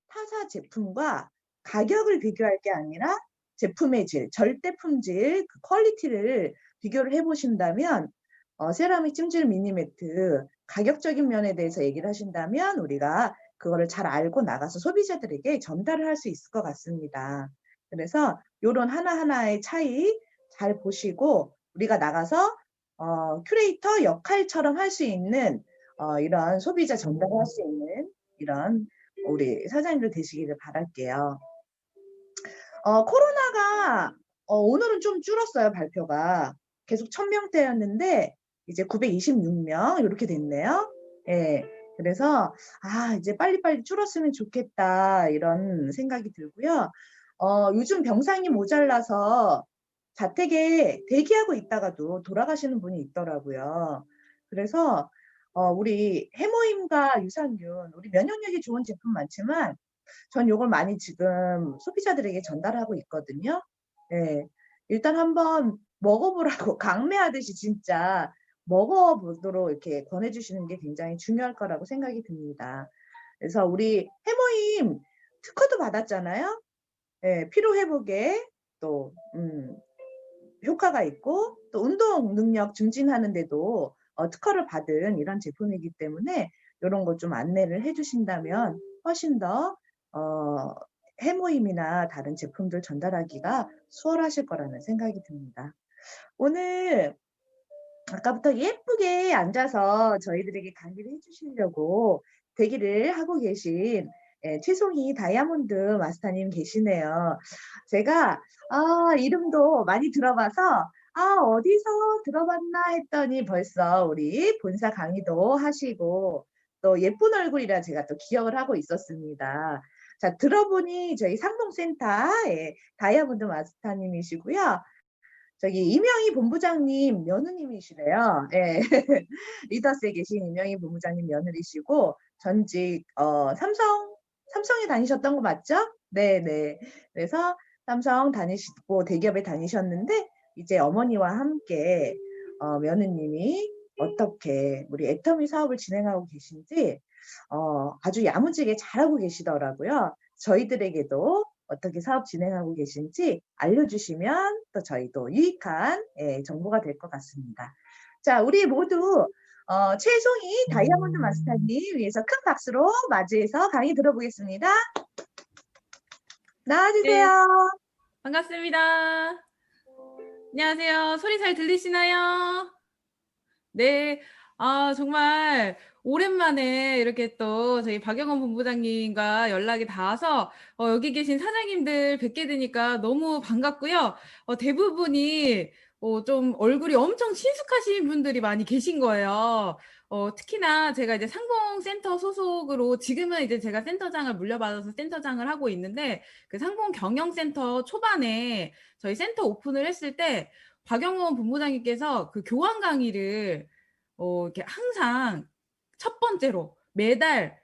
타사 제품과 가격을 비교할 게 아니라 제품의 질, 절대 품질, 그 퀄리티를 비교를 해 보신다면 세라믹 찜질 미니 매트 가격적인 면에 대해서 얘기를 하신다면 우리가 그거를 잘 알고 나가서 소비자들에게 전달을 할 수 있을 것 같습니다. 그래서 요런 하나하나의 차이 잘 보시고 우리가 나가서 큐레이터 역할처럼 할 수 있는 이런 소비자 전달을 할 수 있는 이런 우리 사장님들 되시기를 바랄게요. 코로나가 오늘은 좀 줄었어요, 발표가. 계속 1000명대였는데 이제 926명 이렇게 됐네요. 예. 그래서 이제 빨리빨리 줄었으면 좋겠다 이런 생각이 들고요. 요즘 병상이 모자라서 자택에 대기하고 있다가도 돌아가시는 분이 있더라고요. 그래서 우리 해모임과 유산균, 우리 면역력이 좋은 제품 많지만 전 요걸 많이 지금 소비자들에게 전달하고 있거든요. 예. 일단 한번 먹어보라고 강매하듯이 진짜 먹어보도록 이렇게 권해주시는 게 굉장히 중요할 거라고 생각이 듭니다. 그래서 우리 해모임 특허도 받았잖아요. 예, 피로회복에 또 효과가 있고 또 운동 능력 증진하는 데도 특허를 받은 이런 제품이기 때문에 이런 거 좀 안내를 해주신다면 훨씬 더 해모임이나 다른 제품들 전달하기가 수월하실 거라는 생각이 듭니다. 오늘 아까부터 예쁘게 앉아서 저희들에게 강의를 해주시려고 대기를 하고 계신 최송희 다이아몬드 마스터님 계시네요. 제가 이름도 많이 들어봐서 어디서 들어봤나 했더니 벌써 우리 본사 강의도 하시고 또 예쁜 얼굴이라 제가 또 기억을 하고 있었습니다. 자, 들어보니 저희 상봉센터의 다이아몬드 마스터님이시고요. 저기 이명희 본부장님 며느님이시래요. 예. 리더스에 계신 이명희 본부장님 며느리시고 전직 삼성에 다니셨던 거 맞죠? 네네. 그래서 삼성 다니시고 대기업에 다니셨는데 이제 어머니와 함께 며느님이 어떻게 우리 애터미 사업을 진행하고 계신지 아주 야무지게 잘하고 계시더라고요. 저희들에게도 어떻게 사업 진행하고 계신지 알려주시면 또 저희도 유익한 정보가 될 것 같습니다. 자, 우리 모두 최송희 다이아몬드 마스터님 위해서 큰 박수로 맞이해서 강의 들어보겠습니다. 나와주세요. 네, 반갑습니다. 안녕하세요. 소리 잘 들리시나요? 네, 정말 오랜만에 이렇게 또 저희 박영원 본부장님과 연락이 닿아서 여기 계신 사장님들 뵙게 되니까 너무 반갑고요. 대부분이 좀 얼굴이 엄청 친숙하신 분들이 많이 계신 거예요. 특히나 제가 이제 상봉센터 소속으로 지금은 이제 제가 센터장을 물려받아서 센터장을 하고 있는데 그 상봉 경영센터 초반에 저희 센터 오픈을 했을 때 박영원 본부장님께서 그 교환 강의를 이렇게 항상 첫 번째로 매달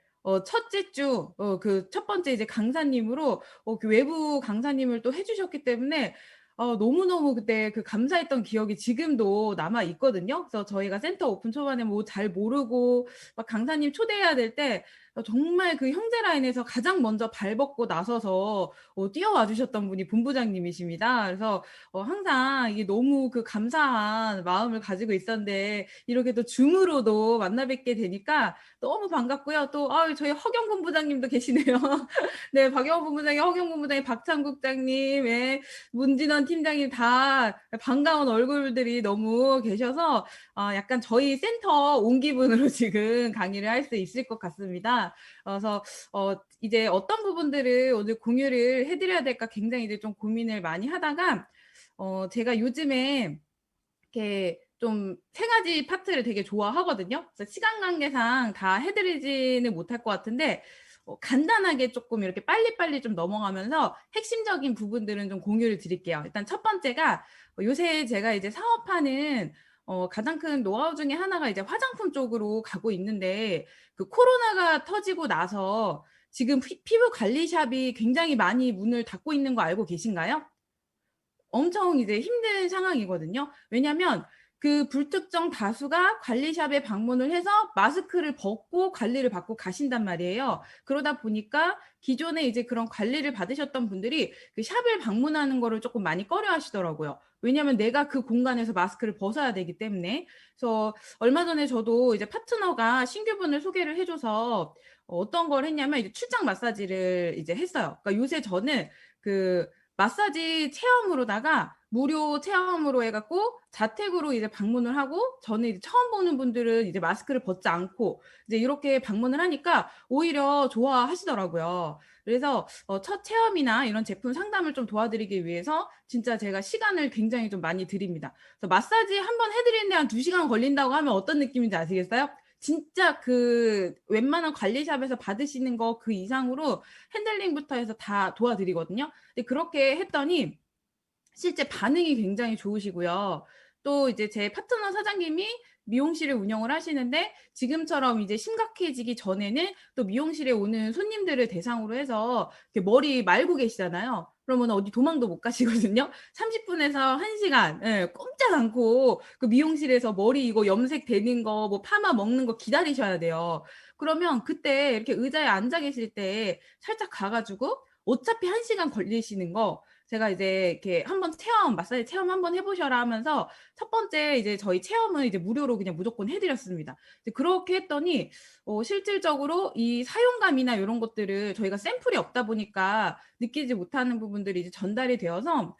첫째 주 그 첫 번째 이제 강사님으로 그 외부 강사님을 또 해주셨기 때문에 너무너무 그때 그 감사했던 기억이 지금도 남아 있거든요. 그래서 저희가 센터 오픈 초반에 뭐 잘 모르고 막 강사님 초대해야 될 때 정말 그 형제 라인에서 가장 먼저 발벗고 나서서 뛰어와 주셨던 분이 본부장님이십니다. 그래서 항상 이게 너무 그 감사한 마음을 가지고 있었는데 이렇게 또 줌으로도 만나 뵙게 되니까 너무 반갑고요. 또 저희 허경 본부장님도 계시네요. 네, 박영호 본부장님, 허경 본부장님, 박찬국장님, 예, 문진원 팀장님 다 반가운 얼굴들이 너무 계셔서 약간 저희 센터 온 기분으로 지금 강의를 할 수 있을 것 같습니다. 그래서 이제 어떤 부분들을 오늘 공유를 해드려야 될까 굉장히 이제 좀 고민을 많이 하다가 제가 요즘에 이렇게 좀 세 가지 파트를 되게 좋아하거든요. 그래서 시간 관계상 다 해드리지는 못할 것 같은데 간단하게 조금 이렇게 빨리빨리 좀 넘어가면서 핵심적인 부분들은 좀 공유를 드릴게요. 일단 첫 번째가 요새 제가 이제 사업하는 가장 큰 노하우 중에 하나가 이제 화장품 쪽으로 가고 있는데 그 코로나가 터지고 나서 지금 피부 관리샵이 굉장히 많이 문을 닫고 있는 거 알고 계신가요? 엄청 이제 힘든 상황이거든요. 왜냐면 그 불특정 다수가 관리샵에 방문을 해서 마스크를 벗고 관리를 받고 가신단 말이에요. 그러다 보니까 기존에 이제 그런 관리를 받으셨던 분들이 그 샵을 방문하는 거를 조금 많이 꺼려 하시더라고요. 왜냐하면 내가 그 공간에서 마스크를 벗어야 되기 때문에. 그래서 얼마 전에 저도 이제 파트너가 신규분을 소개를 해줘서 어떤 걸 했냐면 이제 출장 마사지를 이제 했어요. 그러니까 요새 저는 그 마사지 체험으로다가 무료 체험으로 해갖고 자택으로 이제 방문을 하고 저는 이제 처음 보는 분들은 이제 마스크를 벗지 않고 이제 이렇게 방문을 하니까 오히려 좋아하시더라고요. 그래서 첫 체험이나 이런 제품 상담을 좀 도와드리기 위해서 진짜 제가 시간을 굉장히 좀 많이 드립니다. 그래서 마사지 한 번 해드리는데 한 2시간 걸린다고 하면 어떤 느낌인지 아시겠어요? 진짜 그 웬만한 관리샵에서 받으시는 거 그 이상으로 핸들링부터 해서 다 도와드리거든요. 근데 그렇게 했더니 실제 반응이 굉장히 좋으시고요. 또 이제 제 파트너 사장님이 미용실을 운영을 하시는데 지금처럼 이제 심각해지기 전에는 또 미용실에 오는 손님들을 대상으로 해서 머리 말고 계시잖아요. 그러면 어디 도망도 못 가시거든요. 30분에서 1시간 예, 꼼짝 않고 그 미용실에서 머리 이거 염색되는 거, 뭐 파마 먹는 거 기다리셔야 돼요. 그러면 그때 이렇게 의자에 앉아 계실 때 살짝 가가지고 어차피 1시간 걸리시는 거 제가 이제 이렇게 한번 마사지 체험 한번 해보셔라 하면서 첫 번째 이제 저희 체험은 이제 무료로 그냥 무조건 해드렸습니다. 그렇게 했더니 실질적으로 이 사용감이나 이런 것들을 저희가 샘플이 없다 보니까 느끼지 못하는 부분들이 이제 전달이 되어서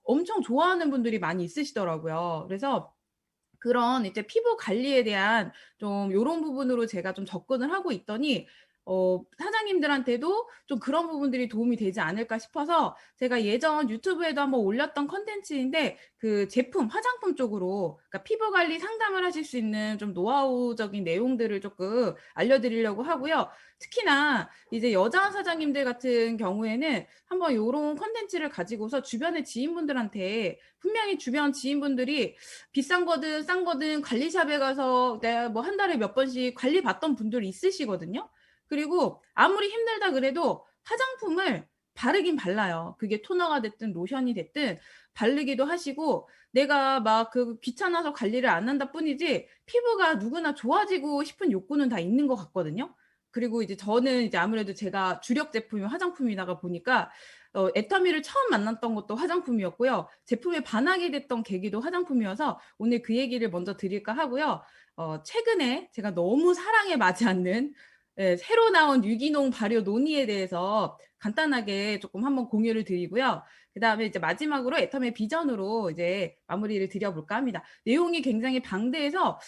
엄청 좋아하는 분들이 많이 있으시더라고요. 그래서 그런 이제 피부 관리에 대한 좀 요런 부분으로 제가 좀 접근을 하고 있더니 사장님들한테도 좀 그런 부분들이 도움이 되지 않을까 싶어서 제가 예전 유튜브에도 한번 올렸던 컨텐츠인데 그 제품, 화장품 쪽으로 그러니까 피부 관리 상담을 하실 수 있는 좀 노하우적인 내용들을 조금 알려드리려고 하고요. 특히나 이제 여자 사장님들 같은 경우에는 한번 요런 컨텐츠를 가지고서 주변의 지인분들한테 분명히 주변 지인분들이 비싼 거든 싼 거든 관리샵에 가서 내가 뭐 한 달에 몇 번씩 관리 받던 분들이 있으시거든요. 그리고 아무리 힘들다 그래도 화장품을 바르긴 발라요. 그게 토너가 됐든 로션이 됐든 바르기도 하시고 내가 막 그 귀찮아서 관리를 안 한다 뿐이지 피부가 누구나 좋아지고 싶은 욕구는 다 있는 것 같거든요. 그리고 이제 저는 이제 아무래도 제가 주력 제품이 화장품이다가 보니까 애터미를 처음 만났던 것도 화장품이었고요. 제품에 반하게 됐던 계기도 화장품이어서 오늘 그 얘기를 먼저 드릴까 하고요. 최근에 제가 너무 사랑에 맞지 않는 새로 나온 유기농 발효 논의에 대해서 간단하게 조금 한번 공유를 드리고요. 그 다음에 이제 마지막으로 애터미의 비전으로 이제 마무리를 드려볼까 합니다. 내용이 굉장히 방대해서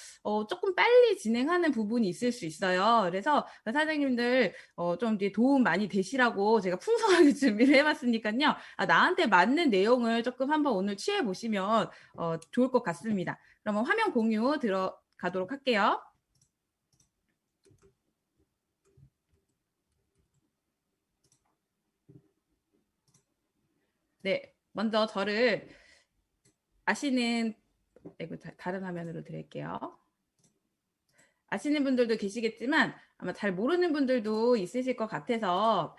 조금 빨리 진행하는 부분이 있을 수 있어요. 그래서 사장님들 좀 이제 도움 많이 되시라고 제가 풍성하게 준비를 해봤으니까요. 나한테 맞는 내용을 조금 한번 오늘 취해보시면 좋을 것 같습니다. 그러면 화면 공유 들어가도록 할게요. 네, 먼저 저를 아시는, 이거 다른 화면으로 드릴게요. 아시는 분들도 계시겠지만 아마 잘 모르는 분들도 있으실 것 같아서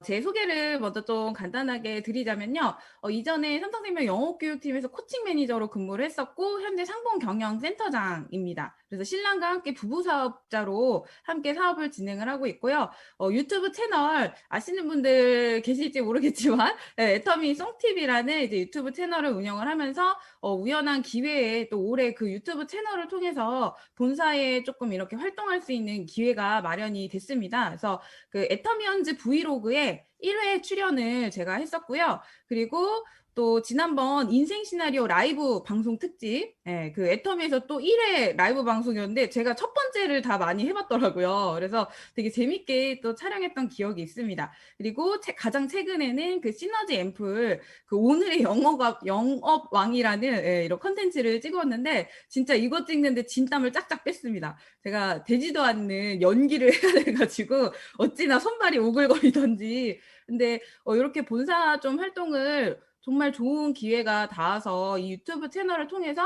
제 소개를 먼저 좀 간단하게 드리자면요. 이전에 삼성생명 영어교육팀에서 코칭 매니저로 근무를 했었고 현재 상봉경영센터장입니다. 그래서 신랑과 함께 부부 사업자로 함께 사업을 진행을 하고 있고요. 유튜브 채널 아시는 분들 계실지 모르겠지만 애터미 송TV라는 이제 유튜브 채널을 운영을 하면서 우연한 기회에 또 올해 그 유튜브 채널을 통해서 본사에 조금 이렇게 활동할 수 있는 기회가 마련이 됐습니다. 그래서 그 애터미언즈 브이로그에 1회 출연을 제가 했었고요. 그리고 또 지난번 인생 시나리오 라이브 방송 특집, 그 애터미에서 또 1회 라이브 방송이었는데 제가 첫 번째를 다 많이 해봤더라고요. 그래서 되게 재밌게 또 촬영했던 기억이 있습니다. 그리고 가장 최근에는 그 시너지 앰플, 그 오늘의 영업왕이라는 이런 컨텐츠를 찍었는데 진짜 이거 찍는데 진땀을 짝짝 뺐습니다. 제가 되지도 않는 연기를 해야 돼가지고 어찌나 손발이 오글거리던지. 근데 이렇게 본사 좀 활동을 정말 좋은 기회가 닿아서 이 유튜브 채널을 통해서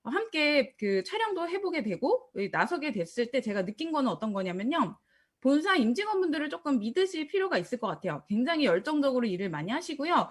함께 그 촬영도 해보게 되고 나서게 됐을 때 제가 느낀 거는 어떤 거냐면요. 본사 임직원분들을 조금 믿으실 필요가 있을 것 같아요. 굉장히 열정적으로 일을 많이 하시고요.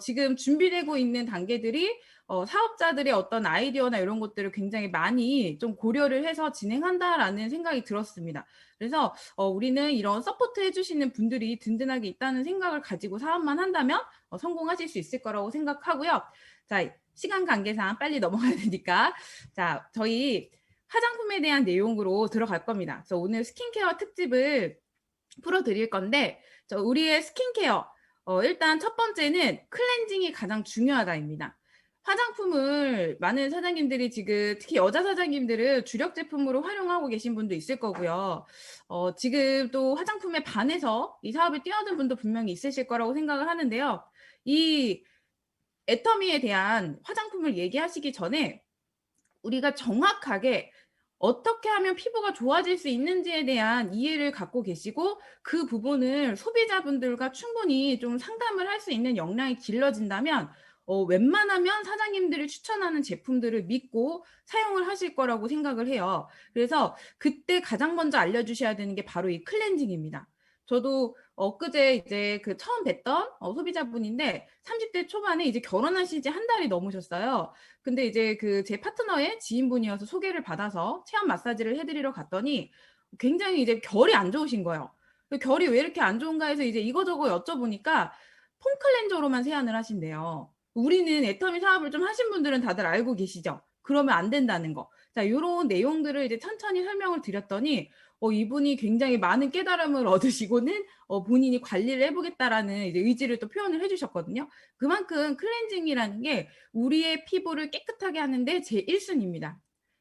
지금 준비되고 있는 단계들이 사업자들의 어떤 아이디어나 이런 것들을 굉장히 많이 좀 고려를 해서 진행한다라는 생각이 들었습니다. 그래서 우리는 이런 서포트 해주시는 분들이 든든하게 있다는 생각을 가지고 사업만 한다면 성공하실 수 있을 거라고 생각하고요. 자, 시간 관계상 빨리 넘어가야 되니까 자, 저희 화장품에 대한 내용으로 들어갈 겁니다. 그래서 오늘 스킨케어 특집을 풀어드릴 건데 우리의 스킨케어 일단 첫 번째는 클렌징이 가장 중요하다입니다. 화장품을 많은 사장님들이 지금 특히 여자 사장님들은 주력 제품으로 활용하고 계신 분도 있을 거고요. 지금 또 화장품에 반해서 이 사업에 뛰어든 분도 분명히 있으실 거라고 생각을 하는데요. 이 애터미에 대한 화장품을 얘기하시기 전에 우리가 정확하게 어떻게 하면 피부가 좋아질 수 있는지에 대한 이해를 갖고 계시고 그 부분을 소비자분들과 충분히 좀 상담을 할 수 있는 역량이 길러진다면 웬만하면 사장님들이 추천하는 제품들을 믿고 사용을 하실 거라고 생각을 해요. 그래서 그때 가장 먼저 알려주셔야 되는 게 바로 이 클렌징입니다. 저도 엊그제 이제 그 처음 뵀던 소비자분인데 30대 초반에 이제 결혼하신 지 한 달이 넘으셨어요. 근데 이제 그 제 파트너의 지인분이어서 소개를 받아서 체험 마사지를 해드리러 갔더니 굉장히 이제 결이 안 좋으신 거예요. 결이 왜 이렇게 안 좋은가 해서 이제 이거저거 여쭤보니까 폼클렌저로만 세안을 하신대요. 우리는 애터미 사업을 좀 하신 분들은 다들 알고 계시죠? 그러면 안 된다는 거. 자, 이런 내용들을 이제 천천히 설명을 드렸더니 이분이 굉장히 많은 깨달음을 얻으시고는 본인이 관리를 해보겠다라는 이제 의지를 또 표현을 해주셨거든요. 그만큼 클렌징이라는 게 우리의 피부를 깨끗하게 하는데 제 1순위입니다.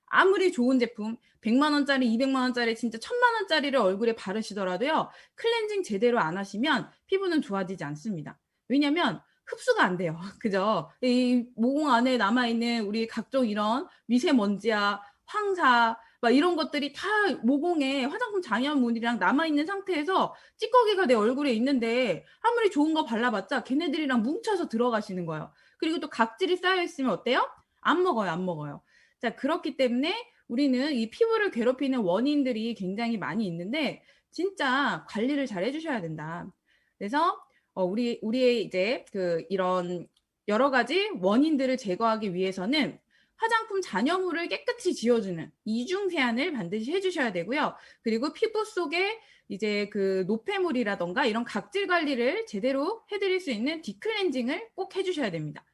아무리 좋은 제품 100만 원짜리, 200만 원짜리, 진짜 1000만 원짜리를 얼굴에 바르시더라도요. 클렌징 제대로 안 하시면 피부는 좋아지지 않습니다. 왜냐면 흡수가 안 돼요. 그죠? 이 모공 안에 남아있는 우리 각종 이런 미세먼지야, 황사, 막 이런 것들이 다 모공에 화장품 잔여물이랑 남아있는 상태에서 찌꺼기가 내 얼굴에 있는데 아무리 좋은 거 발라봤자 걔네들이랑 뭉쳐서 들어가시는 거예요. 그리고 또 각질이 쌓여있으면 어때요? 안 먹어요, 안 먹어요. 자, 그렇기 때문에 우리는 이 피부를 괴롭히는 원인들이 굉장히 많이 있는데 진짜 관리를 잘 해주셔야 된다. 그래서 우리의 이제 이런 여러 가지 원인들을 제거하기 위해서는 화장품 잔여물을 깨끗이 지워주는 이중 세안을 반드시 해주셔야 되고요. 그리고 피부 속에 이제 그 노폐물이라던가 이런 각질 관리를 제대로 해드릴 수 있는 딥클렌징을 꼭 해주셔야 됩니다.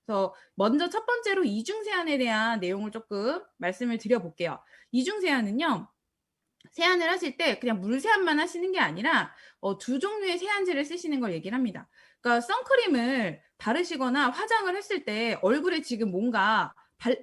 그래서 먼저 첫 번째로 이중 세안에 대한 내용을 조금 말씀을 드려볼게요. 이중 세안은요. 세안을 하실 때 그냥 물 세안만 하시는 게 아니라 두 종류의 세안제를 쓰시는 걸 얘기를 합니다. 그러니까 선크림을 바르시거나 화장을 했을 때 얼굴에 지금 뭔가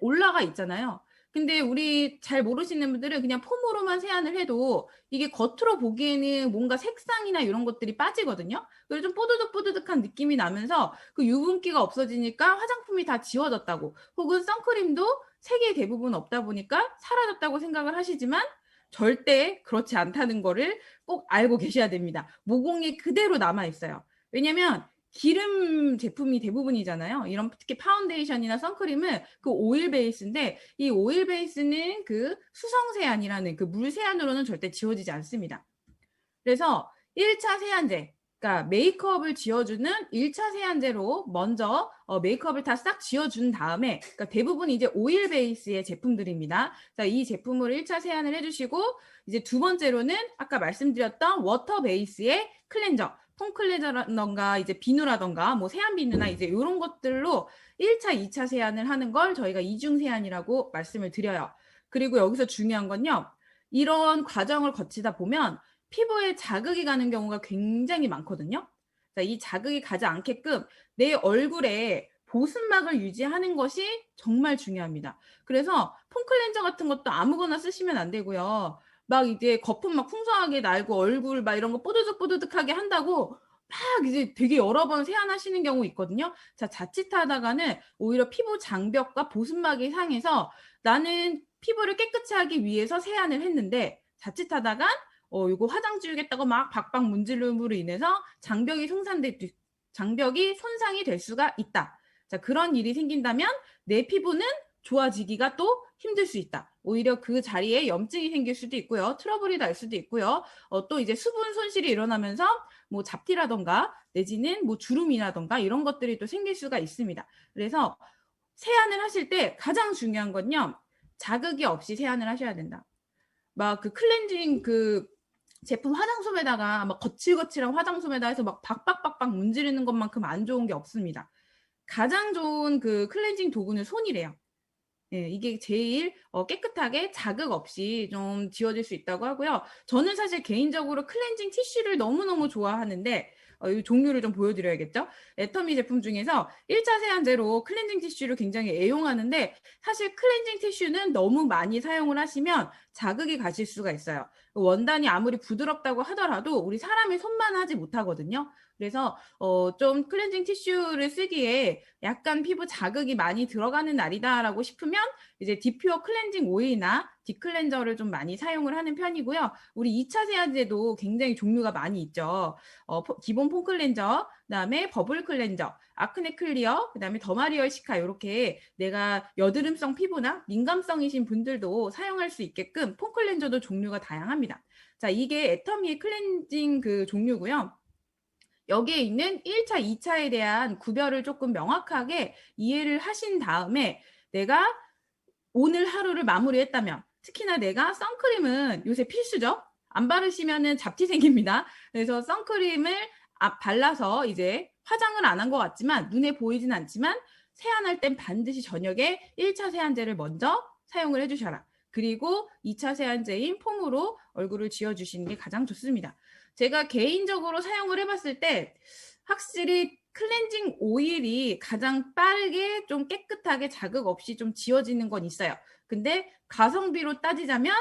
올라가 있잖아요. 근데 우리 잘 모르시는 분들은 그냥 폼으로만 세안을 해도 이게 겉으로 보기에는 뭔가 색상이나 이런 것들이 빠지거든요. 그래서 좀 뽀드득뽀드득한 느낌이 나면서 그 유분기가 없어지니까 화장품이 다 지워졌다고 혹은 선크림도 색이 대부분 없다 보니까 사라졌다고 생각을 하시지만 절대 그렇지 않다는 거를 꼭 알고 계셔야 됩니다. 모공이 그대로 남아있어요. 왜냐면 기름 제품이 대부분이잖아요. 이런 특히 파운데이션이나 선크림은 그 오일 베이스인데 이 오일 베이스는 그 수성 세안이라는 그 물 세안으로는 절대 지워지지 않습니다. 그래서 1차 세안제, 그러니까 메이크업을 지워주는 1차 세안제로 먼저 메이크업을 다 싹 지워준 다음에 그러니까 대부분 이제 오일 베이스의 제품들입니다. 자, 이 제품으로 1차 세안을 해주시고 이제 두 번째로는 아까 말씀드렸던 워터 베이스의 클렌저, 폼 클렌저라던가 이제 비누라던가 뭐 세안 비누나 이제 이런 것들로 1차, 2차 세안을 하는 걸 저희가 이중 세안이라고 말씀을 드려요. 그리고 여기서 중요한 건요. 이런 과정을 거치다 보면 피부에 자극이 가는 경우가 굉장히 많거든요. 이 자극이 가지 않게끔 내 얼굴에 보습막을 유지하는 것이 정말 중요합니다. 그래서 폼 클렌저 같은 것도 아무거나 쓰시면 안 되고요. 막 이제 거품 막 풍성하게 날고 얼굴 막 이런 거 뽀드득뽀드득하게 한다고 막 이제 되게 여러 번 세안하시는 경우 있거든요. 자, 자칫하다가는 오히려 피부 장벽과 보습막이 상해서 나는 피부를 깨끗이 하기 위해서 세안을 했는데 자칫하다가 이거 화장 지우겠다고 막 박박 문지름으로 인해서 장벽이 손상이 될 수가 있다. 자, 그런 일이 생긴다면 내 피부는 좋아지기가 또 힘들 수 있다. 오히려 그 자리에 염증이 생길 수도 있고요. 트러블이 날 수도 있고요. 또 이제 수분 손실이 일어나면서 뭐 잡티라던가 내지는 뭐 주름이라던가 이런 것들이 또 생길 수가 있습니다. 그래서 세안을 하실 때 가장 중요한 건요. 자극이 없이 세안을 하셔야 된다. 막 그 클렌징 그 제품 화장솜에다가 막 거칠거칠한 화장솜에다 해서 막 박박박박 문지르는 것만큼 안 좋은 게 없습니다. 가장 좋은 그 클렌징 도구는 손이래요. 예, 이게 제일 깨끗하게 자극 없이 좀 지워질 수 있다고 하고요. 저는 사실 개인적으로 클렌징 티슈를 너무너무 좋아하는데 이 종류를 좀 보여드려야겠죠? 애터미 제품 중에서 1차 세안제로 클렌징 티슈를 굉장히 애용하는데 사실 클렌징 티슈는 너무 많이 사용을 하시면 자극이 가실 수가 있어요. 원단이 아무리 부드럽다고 하더라도 우리 사람의 손만 하지 못하거든요. 그래서 좀 클렌징 티슈를 쓰기에 약간 피부 자극이 많이 들어가는 날이다라고 싶으면 이제 디퓨어 클렌징 오일이나 디클렌저를 좀 많이 사용을 하는 편이고요. 우리 2차 세안제도 굉장히 종류가 많이 있죠. 기본 폼 클렌저, 그다음에 버블 클렌저, 아크네 클리어, 그다음에 더마리얼 시카 이렇게 내가 여드름성 피부나 민감성이신 분들도 사용할 수 있게끔 폼 클렌저도 종류가 다양합니다. 자, 이게 애터미의 클렌징 그 종류고요. 여기에 있는 1차, 2차에 대한 구별을 조금 명확하게 이해를 하신 다음에 내가 오늘 하루를 마무리했다면 특히나 내가 선크림은 요새 필수죠. 안 바르시면은 잡티 생깁니다. 그래서 선크림을 발라서 이제 화장을 안 한 것 같지만 눈에 보이진 않지만 세안할 땐 반드시 저녁에 1차 세안제를 먼저 사용을 해주셔라. 그리고 2차 세안제인 폼으로 얼굴을 지워주시는 게 가장 좋습니다. 제가 개인적으로 사용을 해봤을 때 확실히 클렌징 오일이 가장 빠르게 좀 깨끗하게 자극 없이 좀 지워지는 건 있어요. 근데 가성비로 따지자면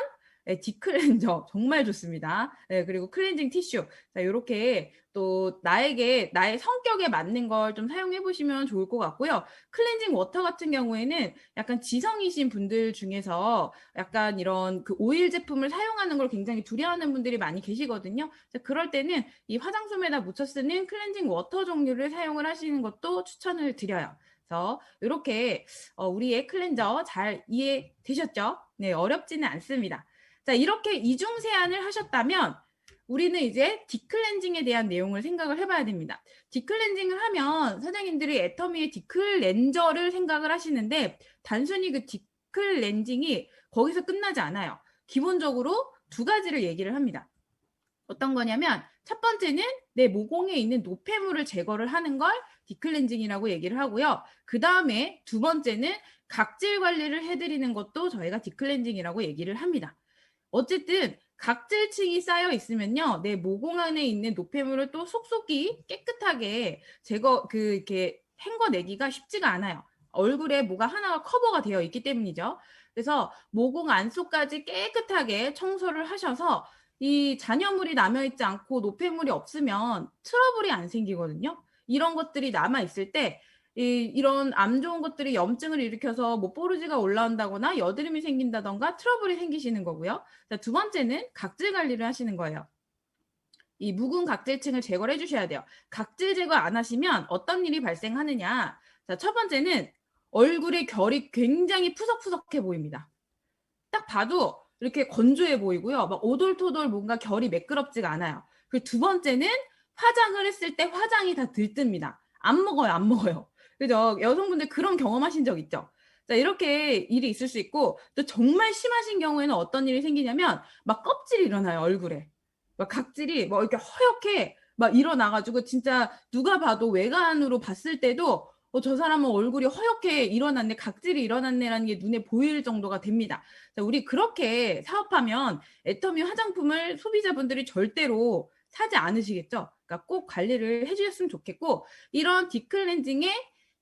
디클렌저 정말 좋습니다. 네, 그리고 클렌징 티슈. 자, 이렇게 또 나의 성격에 맞는 걸 좀 사용해 보시면 좋을 것 같고요. 클렌징 워터 같은 경우에는 약간 지성이신 분들 중에서 약간 이런 그 오일 제품을 사용하는 걸 굉장히 두려워하는 분들이 많이 계시거든요. 자, 그럴 때는 이 화장솜에다 묻혀 쓰는 클렌징 워터 종류를 사용을 하시는 것도 추천을 드려요. 그래서 이렇게 우리의 클렌저 잘 이해되셨죠? 네, 어렵지는 않습니다. 자, 이렇게 이중 세안을 하셨다면 우리는 이제 디클렌징에 대한 내용을 생각을 해봐야 됩니다. 디클렌징을 하면 사장님들이 애터미의 디클렌저를 생각을 하시는데 단순히 그 디클렌징이 거기서 끝나지 않아요. 기본적으로 두 가지를 얘기를 합니다. 어떤 거냐면 첫 번째는 내 모공에 있는 노폐물을 제거를 하는 걸 디클렌징이라고 얘기를 하고요. 그 다음에 두 번째는 각질 관리를 해드리는 것도 저희가 디클렌징이라고 얘기를 합니다. 어쨌든 각질층이 쌓여 있으면요, 내 모공 안에 있는 노폐물을 또 속속이 깨끗하게 이렇게 헹궈내기가 쉽지가 않아요. 얼굴에 뭐가 하나가 커버가 되어 있기 때문이죠. 그래서 모공 안쪽까지 깨끗하게 청소를 하셔서 이 잔여물이 남아있지 않고 노폐물이 없으면 트러블이 안 생기거든요. 이런 것들이 남아있을 때 이런 안 좋은 것들이 염증을 일으켜서 뭐 뽀르지가 올라온다거나 여드름이 생긴다던가 트러블이 생기시는 거고요. 자, 두 번째는 각질 관리를 하시는 거예요. 이 묵은 각질층을 제거를 해주셔야 돼요. 각질 제거 안 하시면 어떤 일이 발생하느냐. 자, 첫 번째는 얼굴의 결이 굉장히 푸석푸석해 보입니다. 딱 봐도 이렇게 건조해 보이고요. 막 오돌토돌 뭔가 결이 매끄럽지가 않아요. 그리고 두 번째는 화장을 했을 때 화장이 다 들뜹니다. 안 먹어요, 안 먹어요. 그죠? 여성분들 그런 경험하신 적 있죠? 자, 이렇게 일이 있을 수 있고, 또 정말 심하신 경우에는 어떤 일이 생기냐면, 막 껍질이 일어나요, 얼굴에. 막 각질이 막 이렇게 허옇게 막 일어나가지고, 진짜 누가 봐도 외관으로 봤을 때도, 저 사람은 얼굴이 허옇게 일어났네, 각질이 일어났네라는 게 눈에 보일 정도가 됩니다. 자, 우리 그렇게 사업하면 애터미 화장품을 소비자분들이 절대로 사지 않으시겠죠? 그러니까 꼭 관리를 해주셨으면 좋겠고, 이런 디클렌징의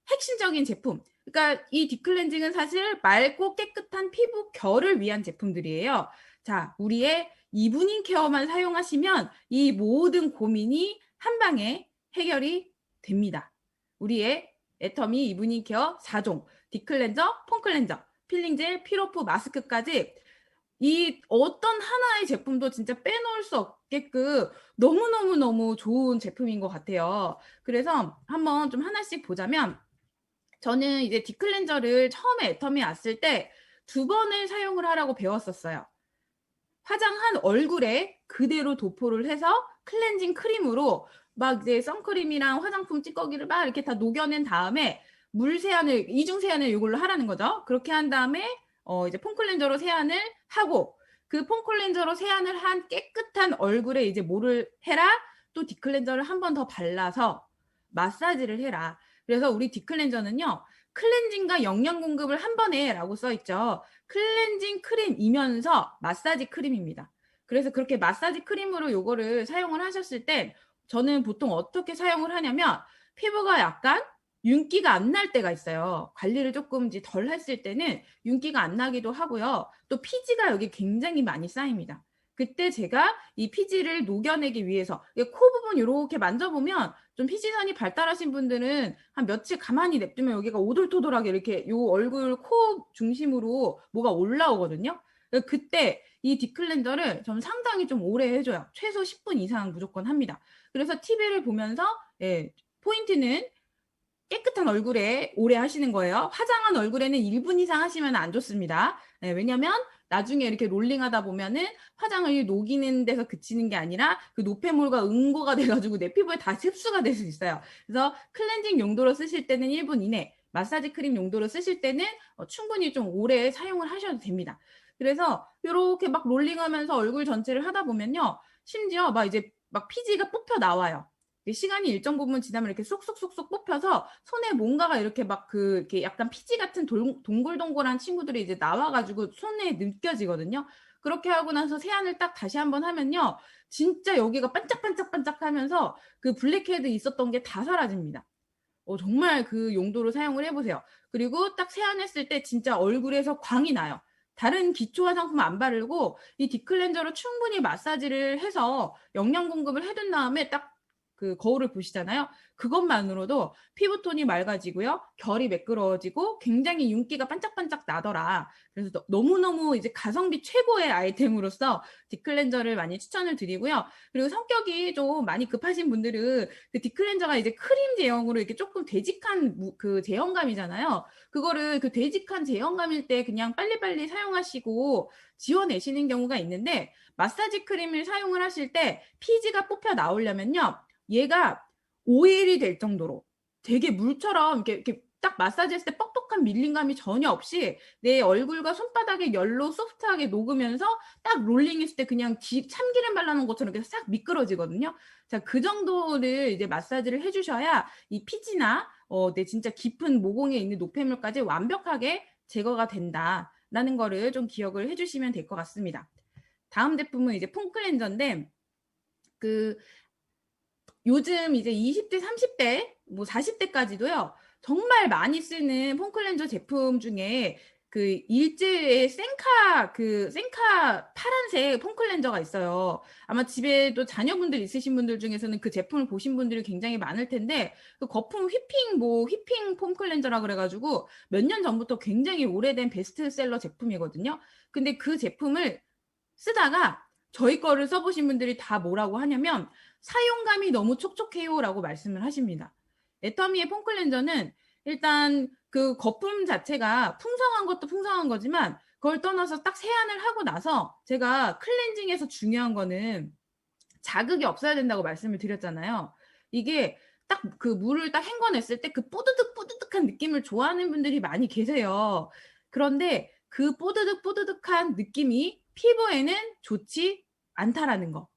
핵심적인 제품. 그러니까 이 디클렌징은 사실 맑고 깨끗한 피부 결을 위한 제품들이에요. 자, 우리의 이브닝 케어만 사용하시면 이 모든 고민이 한 방에 해결이 됩니다. 우리의 애터미 이브닝 케어 4종, 디클렌저, 폼 클렌저, 필링젤, 필오프, 마스크까지 이 어떤 하나의 제품도 진짜 빼놓을 수 없게끔 너무너무너무 좋은 제품인 것 같아요. 그래서 한번 좀 하나씩 보자면 저는 이제 딥클렌저를 처음에 애텀에 왔을 때 2번을 사용을 하라고 배웠었어요. 화장한 얼굴에 그대로 도포를 해서 클렌징 크림으로 막 이제 선크림이랑 화장품 찌꺼기를 막 이렇게 다 녹여낸 다음에 물 세안을, 이중 세안을 이걸로 하라는 거죠. 그렇게 한 다음에 이제 폼클렌저로 세안을 하고, 그 폼클렌저로 세안을 한 깨끗한 얼굴에 이제 뭐를 해라? 또 딥클렌저를 한 번 더 발라서 마사지를 해라. 그래서 우리 딥클렌저는요, 클렌징과 영양 공급을 한 번에 라고 써있죠. 클렌징 크림이면서 마사지 크림입니다. 그래서 그렇게 마사지 크림으로 요거를 사용을 하셨을 때 저는 보통 어떻게 사용을 하냐면, 피부가 약간 윤기가 안 날 때가 있어요. 관리를 조금 이제 덜 했을 때는 윤기가 안 나기도 하고요. 또 피지가 여기 굉장히 많이 쌓입니다. 그때 제가 이 피지를 녹여내기 위해서 코 부분 이렇게 만져보면 좀 피지선이 발달하신 분들은 한 며칠 가만히 냅두면 여기가 오돌토돌하게 이렇게 요 얼굴 코 중심으로 뭐가 올라오거든요. 그때 이 딥클렌저를 좀 상당히 좀 오래 해줘요. 최소 10분 이상 무조건 합니다. 그래서 TV를 보면서 포인트는 깨끗한 얼굴에 오래 하시는 거예요. 화장한 얼굴에는 1분 이상 하시면 안 좋습니다. 왜냐면 나중에 이렇게 롤링하다 보면은 화장을 녹이는 데서 그치는 게 아니라 그 노폐물과 응고가 돼가지고 내 피부에 다 흡수가 될 수 있어요. 그래서 클렌징 용도로 쓰실 때는 1분 이내, 마사지 크림 용도로 쓰실 때는 충분히 좀 오래 사용을 하셔도 됩니다. 그래서 이렇게 막 롤링하면서 얼굴 전체를 하다 보면요, 심지어 막 이제 막 피지가 뽑혀 나와요. 시간이 일정 부분 지나면 이렇게 쏙쏙쏙쏙 뽑혀서 손에 뭔가가 이렇게 막 이렇게 약간 피지 같은 동글동글한 친구들이 이제 나와가지고 손에 느껴지거든요. 그렇게 하고 나서 세안을 딱 다시 한번 하면요, 진짜 여기가 반짝반짝반짝 하면서 그 블랙헤드 있었던 게 다 사라집니다. 정말 그 용도로 사용을 해보세요. 그리고 딱 세안했을 때 진짜 얼굴에서 광이 나요. 다른 기초 화장품 안 바르고 이 딥클렌저로 충분히 마사지를 해서 영양 공급을 해둔 다음에 딱 그 거울을 보시잖아요. 그것만으로도 피부톤이 맑아지고요. 결이 매끄러워지고 굉장히 윤기가 반짝반짝 나더라. 그래서 너무너무 이제 가성비 최고의 아이템으로서 딥클렌저를 많이 추천을 드리고요. 그리고 성격이 좀 많이 급하신 분들은 그 딥클렌저가 이제 크림 제형으로 이렇게 조금 되직한 그 제형감이잖아요. 그거를 그 되직한 제형감일 때 그냥 빨리빨리 사용하시고 지워내시는 경우가 있는데, 마사지 크림을 사용을 하실 때 피지가 뽑혀 나오려면요, 얘가 오일이 될 정도로 되게 물처럼 이렇게 딱 마사지했을 때 뻑뻑한 밀림감이 전혀 없이 내 얼굴과 손바닥에 열로 소프트하게 녹으면서 딱 롤링했을 때 그냥 참기름 발라놓은 것처럼 이렇게 싹 미끄러지거든요. 자, 그 정도를 이제 마사지를 해주셔야 이 피지나 내 진짜 깊은 모공에 있는 노폐물까지 완벽하게 제거가 된다라는 거를 좀 기억을 해주시면 될 것 같습니다. 다음 제품은 이제 폼클렌저인데, 요즘 이제 20대, 30대, 뭐 40대까지도요, 정말 많이 쓰는 폼클렌저 제품 중에 그 일제의 생카 파란색 폼클렌저가 있어요. 아마 집에도 자녀분들 있으신 분들 중에서는 그 제품을 보신 분들이 굉장히 많을 텐데, 그 거품 휘핑 폼클렌저라 그래가지고 몇 년 전부터 굉장히 오래된 베스트셀러 제품이거든요. 근데 그 제품을 쓰다가 저희 거를 써보신 분들이 다 뭐라고 하냐면, 사용감이 너무 촉촉해요라고 말씀을 하십니다. 애터미의 폼클렌저는 일단 그 거품 자체가 풍성한 것도 풍성한 거지만, 그걸 떠나서 딱 세안을 하고 나서 제가 클렌징에서 중요한 거는 자극이 없어야 된다고 말씀을 드렸잖아요. 이게 딱 그 물을 딱 헹궈냈을 때 그 뽀드득뽀드득한 느낌을 좋아하는 분들이 많이 계세요. 그런데 그 뽀드득뽀드득한 느낌이 피부에는 좋지 않다라는 거.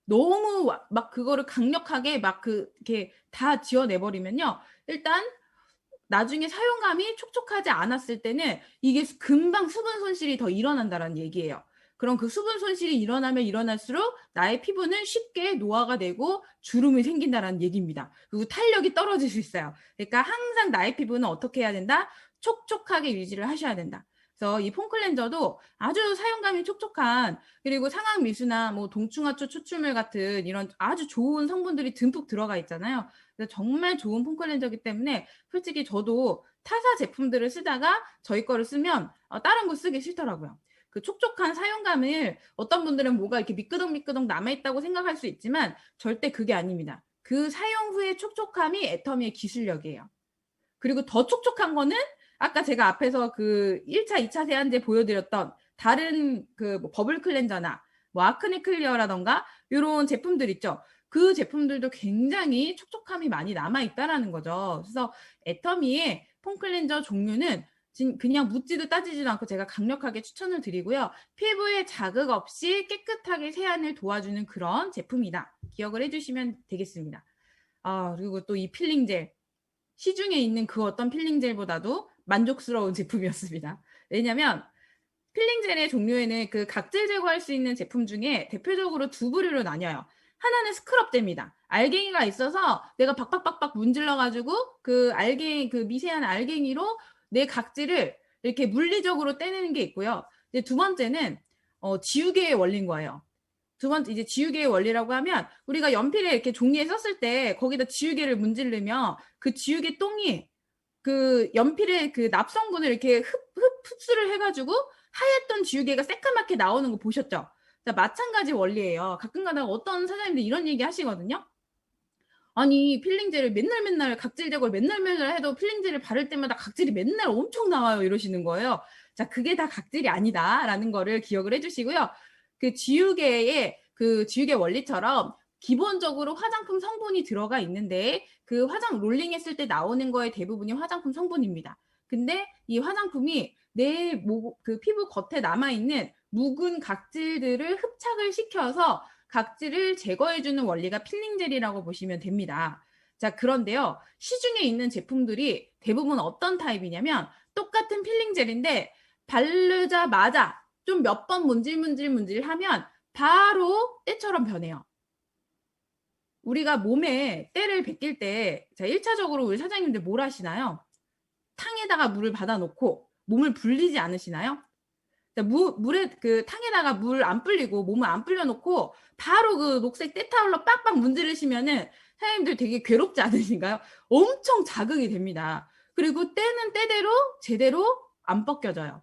너무 막 그거를 강력하게 막 이렇게 다 지워내버리면요, 일단 나중에 사용감이 촉촉하지 않았을 때는 이게 금방 수분 손실이 더 일어난다는 얘기예요. 그럼 그 수분 손실이 일어나면 일어날수록 나의 피부는 쉽게 노화가 되고 주름이 생긴다는 얘기입니다. 그리고 탄력이 떨어질 수 있어요. 그러니까 항상 나의 피부는 어떻게 해야 된다? 촉촉하게 유지를 하셔야 된다. 그래서 이 폼클렌저도 아주 사용감이 촉촉한, 그리고 상황미수나 뭐 동충하초 추출물 같은 이런 아주 좋은 성분들이 듬뿍 들어가 있잖아요. 그래서 정말 좋은 폼클렌저이기 때문에 솔직히 저도 타사 제품들을 쓰다가 저희 거를 쓰면 다른 거 쓰기 싫더라고요. 그 촉촉한 사용감을 어떤 분들은 뭐가 이렇게 미끄덩미끄덩 남아있다고 생각할 수 있지만 절대 그게 아닙니다. 그 사용 후의 촉촉함이 애터미의 기술력이에요. 그리고 더 촉촉한 거는 아까 제가 앞에서 그 1차, 2차 세안제 보여드렸던 다른 그 뭐 버블 클렌저나 뭐 아크네 클리어라던가 이런 제품들 있죠. 그 제품들도 굉장히 촉촉함이 많이 남아있다라는 거죠. 그래서 애터미의 폼 클렌저 종류는 그냥 묻지도 따지지도 않고 제가 강력하게 추천을 드리고요. 피부에 자극 없이 깨끗하게 세안을 도와주는 그런 제품이다. 기억을 해주시면 되겠습니다. 그리고 또 이 필링 젤. 시중에 있는 그 어떤 필링 젤보다도 만족스러운 제품이었습니다. 왜냐면 필링 젤의 종류에는 그 각질 제거할 수 있는 제품 중에 대표적으로 두 부류로 나뉘어요. 하나는 스크럽제입니다. 알갱이가 있어서 내가 박박박박 문질러가지고 그 미세한 알갱이로 내 각질을 이렇게 물리적으로 떼내는 게 있고요. 이제 두 번째는 지우개의 원리인 거예요. 두 번째 이제 지우개의 원리라고 하면 우리가 연필에 이렇게 종이에 썼을 때 거기다 지우개를 문지르면 그 지우개 똥이 그 연필의 그 납성분을 이렇게 흡수를 해가지고 하얗던 지우개가 새까맣게 나오는 거 보셨죠? 자, 마찬가지 원리예요. 가끔 가다가 어떤 사장님들 이런 얘기 하시거든요. 아니 필링젤을 맨날 각질 제거를 맨날 해도 필링젤을 바를 때마다 각질이 맨날 엄청 나와요 이러시는 거예요. 자, 그게 다 각질이 아니다라는 거를 기억을 해주시고요. 그 지우개 원리처럼 기본적으로 화장품 성분이 들어가 있는데 그 롤링 했을 때 나오는 거의 대부분이 화장품 성분입니다. 근데 이 화장품이 그 피부 겉에 남아있는 묵은 각질들을 흡착을 시켜서 각질을 제거해주는 원리가 필링 젤이라고 보시면 됩니다. 자, 그런데요. 시중에 있는 제품들이 대부분 어떤 타입이냐면 똑같은 필링 젤인데 바르자마자 좀 몇 번 문질 하면 바로 때처럼 변해요. 우리가 몸에 때를 벗길 때, 자, 1차적으로 우리 사장님들 뭘 하시나요? 탕에다가 물을 받아놓고 몸을 불리지 않으시나요? 물에 그 탕에다가 물 안 불리고 몸을 안 불려놓고 바로 그 녹색 때타올로 빡빡 문지르시면은 사장님들 되게 괴롭지 않으신가요? 엄청 자극이 됩니다. 그리고 때는 때대로 제대로 안 벗겨져요.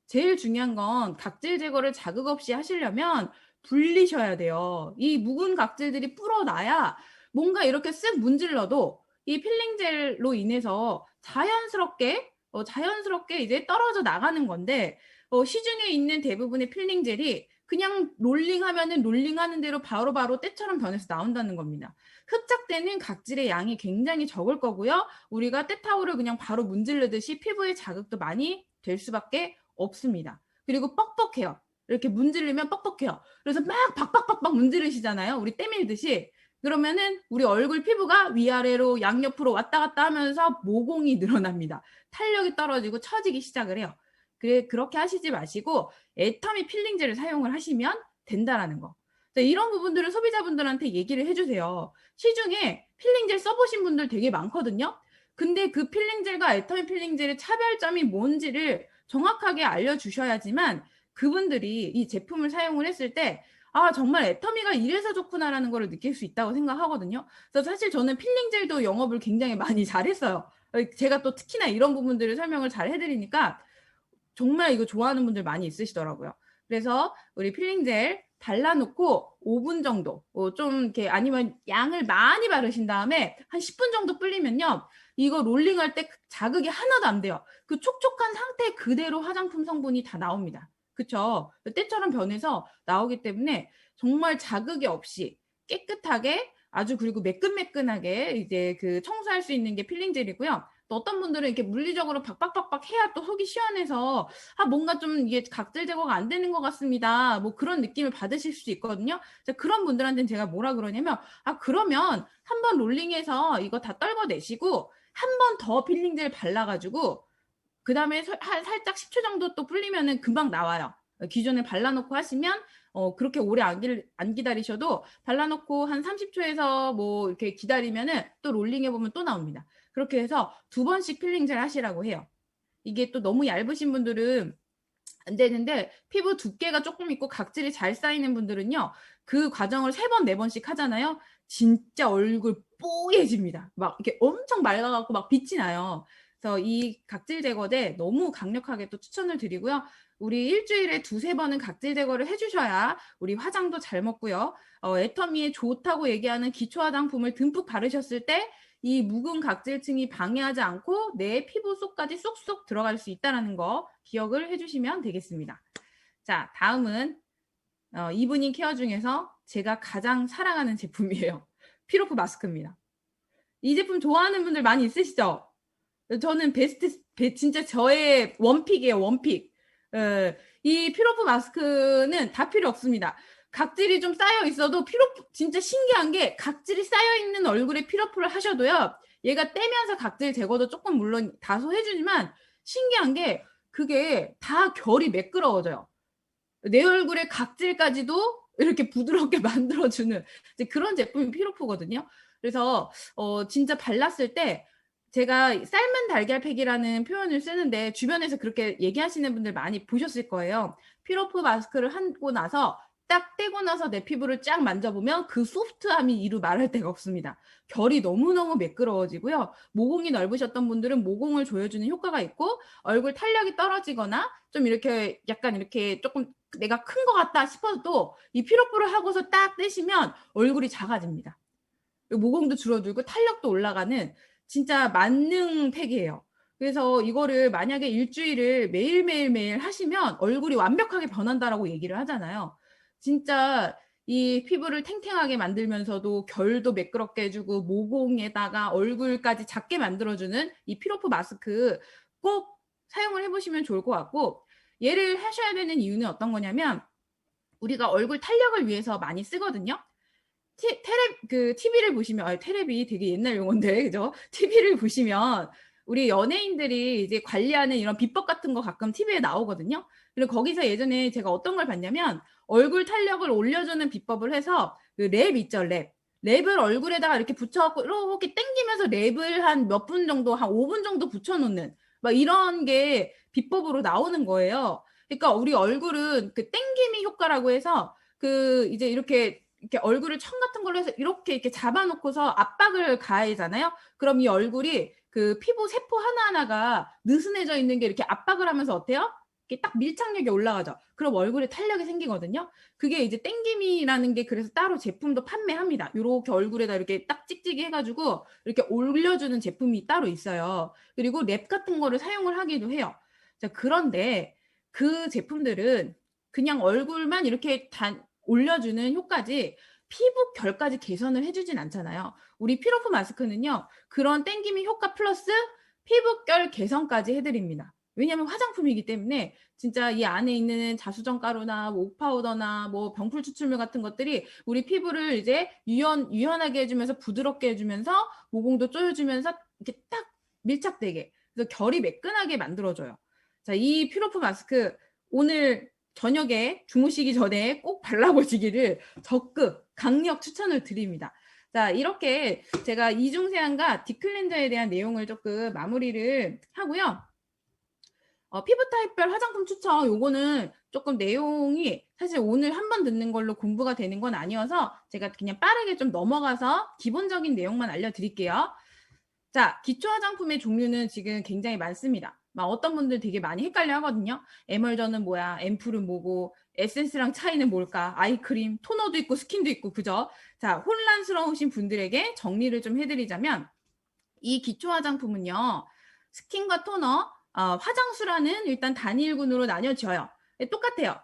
제일 중요한 건 각질 제거를 자극 없이 하시려면 불리셔야 돼요. 이 묵은 각질들이 불어나야 뭔가 이렇게 쓱 문질러도 이 필링 젤로 인해서 자연스럽게 이제 떨어져 나가는 건데 시중에 있는 대부분의 필링 젤이 그냥 롤링하면은 롤링하는 대로 바로바로 때처럼 변해서 나온다는 겁니다. 흡착되는 각질의 양이 굉장히 적을 거고요. 우리가 때타올을 그냥 바로 문지르듯이 피부에 자극도 많이 될 수밖에 없습니다. 그리고 뻑뻑해요. 이렇게 문지르면 뻑뻑해요. 그래서 막 박박박박 문지르시잖아요. 우리 때밀듯이. 그러면은 우리 얼굴 피부가 위아래로 양옆으로 왔다 갔다 하면서 모공이 늘어납니다. 탄력이 떨어지고 처지기 시작을 해요. 그렇게 하시지 마시고 애터미 필링젤을 사용을 하시면 된다라는 거. 이런 부분들을 소비자분들한테 얘기를 해주세요. 시중에 필링젤 써보신 분들 되게 많거든요. 근데 그 필링젤과 애터미 필링젤의 차별점이 뭔지를 정확하게 알려주셔야지만 그분들이 이 제품을 사용을 했을 때 정말 애터미가 이래서 좋구나라는 걸 느낄 수 있다고 생각하거든요. 그래서 사실 저는 필링젤도 영업을 굉장히 많이 잘했어요. 제가 또 특히나 이런 부분들을 설명을 잘 해드리니까 정말 이거 좋아하는 분들 많이 있으시더라고요. 그래서 우리 필링젤 발라놓고 5분 정도 좀 이렇게 아니면 양을 많이 바르신 다음에 한 10분 정도 불리면요. 이거 롤링할 때 자극이 하나도 안 돼요. 그 촉촉한 상태 그대로 화장품 성분이 다 나옵니다. 그쵸? 때처럼 변해서 나오기 때문에 정말 자극이 없이 깨끗하게 아주 그리고 매끈매끈하게 이제 그 청소할 수 있는 게 필링젤이고요. 또 어떤 분들은 이렇게 물리적으로 박박박박 해야 또 속이 시원해서 뭔가 좀 이게 각질 제거가 안 되는 것 같습니다. 뭐 그런 느낌을 받으실 수 있거든요. 그런 분들한테는 제가 뭐라 그러냐면 그러면 한번 롤링해서 이거 다 떨궈내시고 한 번 더 필링젤 발라가지고 그 다음에 살짝 10초 정도 또 불리면은 금방 나와요. 기존에 발라놓고 하시면 그렇게 오래 안 기다리셔도 발라놓고 한 30초에서 뭐 이렇게 기다리면은 또 롤링해보면 또 나옵니다. 그렇게 해서 2번씩 필링젤 하시라고 해요. 이게 또 너무 얇으신 분들은 안 되는데 피부 두께가 조금 있고 각질이 잘 쌓이는 분들은요. 그 과정을 3번, 4번씩 하잖아요. 진짜 얼굴 뽀얘집니다. 막 이렇게 엄청 맑아갖고 막 빛이 나요. 그래서 이 각질 제거제 너무 강력하게 또 추천을 드리고요. 우리 일주일에 2-3번은 각질 제거를 해주셔야 우리 화장도 잘 먹고요. 애터미에 좋다고 얘기하는 기초 화장품을 듬뿍 바르셨을 때 이 묵은 각질층이 방해하지 않고 내 피부 속까지 쏙쏙 들어갈 수 있다는 거 기억을 해주시면 되겠습니다. 자, 다음은 이브닝 케어 중에서 제가 가장 사랑하는 제품이에요. 피로프 마스크입니다. 이 제품 좋아하는 분들 많이 있으시죠? 저는 진짜 저의 원픽이에요, 원픽. 이 피로프 마스크는 다 필요 없습니다. 각질이 좀 쌓여 있어도 진짜 신기한 게 각질이 쌓여 있는 얼굴에 피로프를 하셔도요, 얘가 떼면서 각질 제거도 조금 물론 다소 해주지만 신기한 게 그게 다 결이 매끄러워져요. 내 얼굴에 각질까지도 이렇게 부드럽게 만들어주는 그런 제품이 피로프거든요. 그래서 진짜 발랐을 때 제가 삶은 달걀팩이라는 표현을 쓰는데 주변에서 그렇게 얘기하시는 분들 많이 보셨을 거예요. 피로프 마스크를 하고 나서 딱 떼고 나서 내 피부를 쫙 만져보면 그 소프트함이 이루 말할 데가 없습니다. 결이 너무너무 매끄러워지고요. 모공이 넓으셨던 분들은 모공을 조여주는 효과가 있고 얼굴 탄력이 떨어지거나 좀 이렇게 약간 이렇게 조금 내가 큰 것 같다 싶어도 이 피로프를 하고서 딱 떼시면 얼굴이 작아집니다. 모공도 줄어들고 탄력도 올라가는 진짜 만능 팩이에요. 그래서 이거를 만약에 일주일을 매일매일 하시면 얼굴이 완벽하게 변한다라고 얘기를 하잖아요. 진짜 이 피부를 탱탱하게 만들면서도 결도 매끄럽게 해주고 모공에다가 얼굴까지 작게 만들어주는 이 피로프 마스크 꼭 사용을 해보시면 좋을 것 같고, 얘를 하셔야 되는 이유는 어떤 거냐면 우리가 얼굴 탄력을 위해서 많이 쓰거든요. TV를 보시면, 테레비 되게 옛날 용어인데, 그죠? TV를 보시면, 우리 연예인들이 이제 관리하는 이런 비법 같은 거 가끔 TV에 나오거든요. 그리고 거기서 예전에 제가 어떤 걸 봤냐면, 얼굴 탄력을 올려주는 비법을 해서, 그 랩 있죠, 랩. 랩을 얼굴에다가 이렇게 붙여갖고, 이렇게 당기면서 랩을 한 몇 분 정도, 한 5분 정도 붙여놓는, 막 이런 게 비법으로 나오는 거예요. 그러니까 우리 얼굴은 그 당김이 효과라고 해서, 이제 이렇게 얼굴을 청 같은 걸로 해서 이렇게 잡아놓고서 압박을 가해잖아요. 그럼 이 얼굴이 그 피부 세포 하나하나가 느슨해져 있는 게 이렇게 압박을 하면서 어때요? 이렇게 딱 밀착력이 올라가죠. 그럼 얼굴에 탄력이 생기거든요. 그게 이제 땡김이라는 게 그래서 따로 제품도 판매합니다. 이렇게 얼굴에다 이렇게 딱 찍찍이 해가지고 이렇게 올려주는 제품이 따로 있어요. 그리고 랩 같은 거를 사용을 하기도 해요. 자, 그런데 그 제품들은 그냥 얼굴만 이렇게 올려주는 효과지 피부 결까지 개선을 해주진 않잖아요. 우리 피로프 마스크는요, 그런 땡김이 효과 플러스 피부결 개선까지 해드립니다. 왜냐하면 화장품이기 때문에 진짜 이 안에 있는 자수정 가루나 뭐 옥파우더나 뭐 병풀 추출물 같은 것들이 우리 피부를 이제 유연하게 해주면서 부드럽게 해주면서 모공도 조여주면서 이렇게 딱 밀착되게, 그래서 결이 매끈하게 만들어줘요. 자, 이 피로프 마스크 오늘 저녁에 주무시기 전에 꼭 발라보시기를 적극 강력 추천을 드립니다. 자, 이렇게 제가 이중세안과 딥클렌저에 대한 내용을 조금 마무리를 하고요. 피부 타입별 화장품 추천, 요거는 조금 내용이 사실 오늘 한번 듣는 걸로 공부가 되는 건 아니어서 제가 그냥 빠르게 좀 넘어가서 기본적인 내용만 알려드릴게요. 자, 기초 화장품의 종류는 지금 굉장히 많습니다. 막 어떤 분들 되게 많이 헷갈려 하거든요. 에멀전은 뭐야? 앰플은 뭐고? 에센스랑 차이는 뭘까? 아이크림, 토너도 있고 스킨도 있고, 그죠? 자, 혼란스러우신 분들에게 정리를 좀 해드리자면 이 기초 화장품은요, 스킨과 토너, 화장수라는 일단 단일군으로 나뉘어져요. 똑같아요.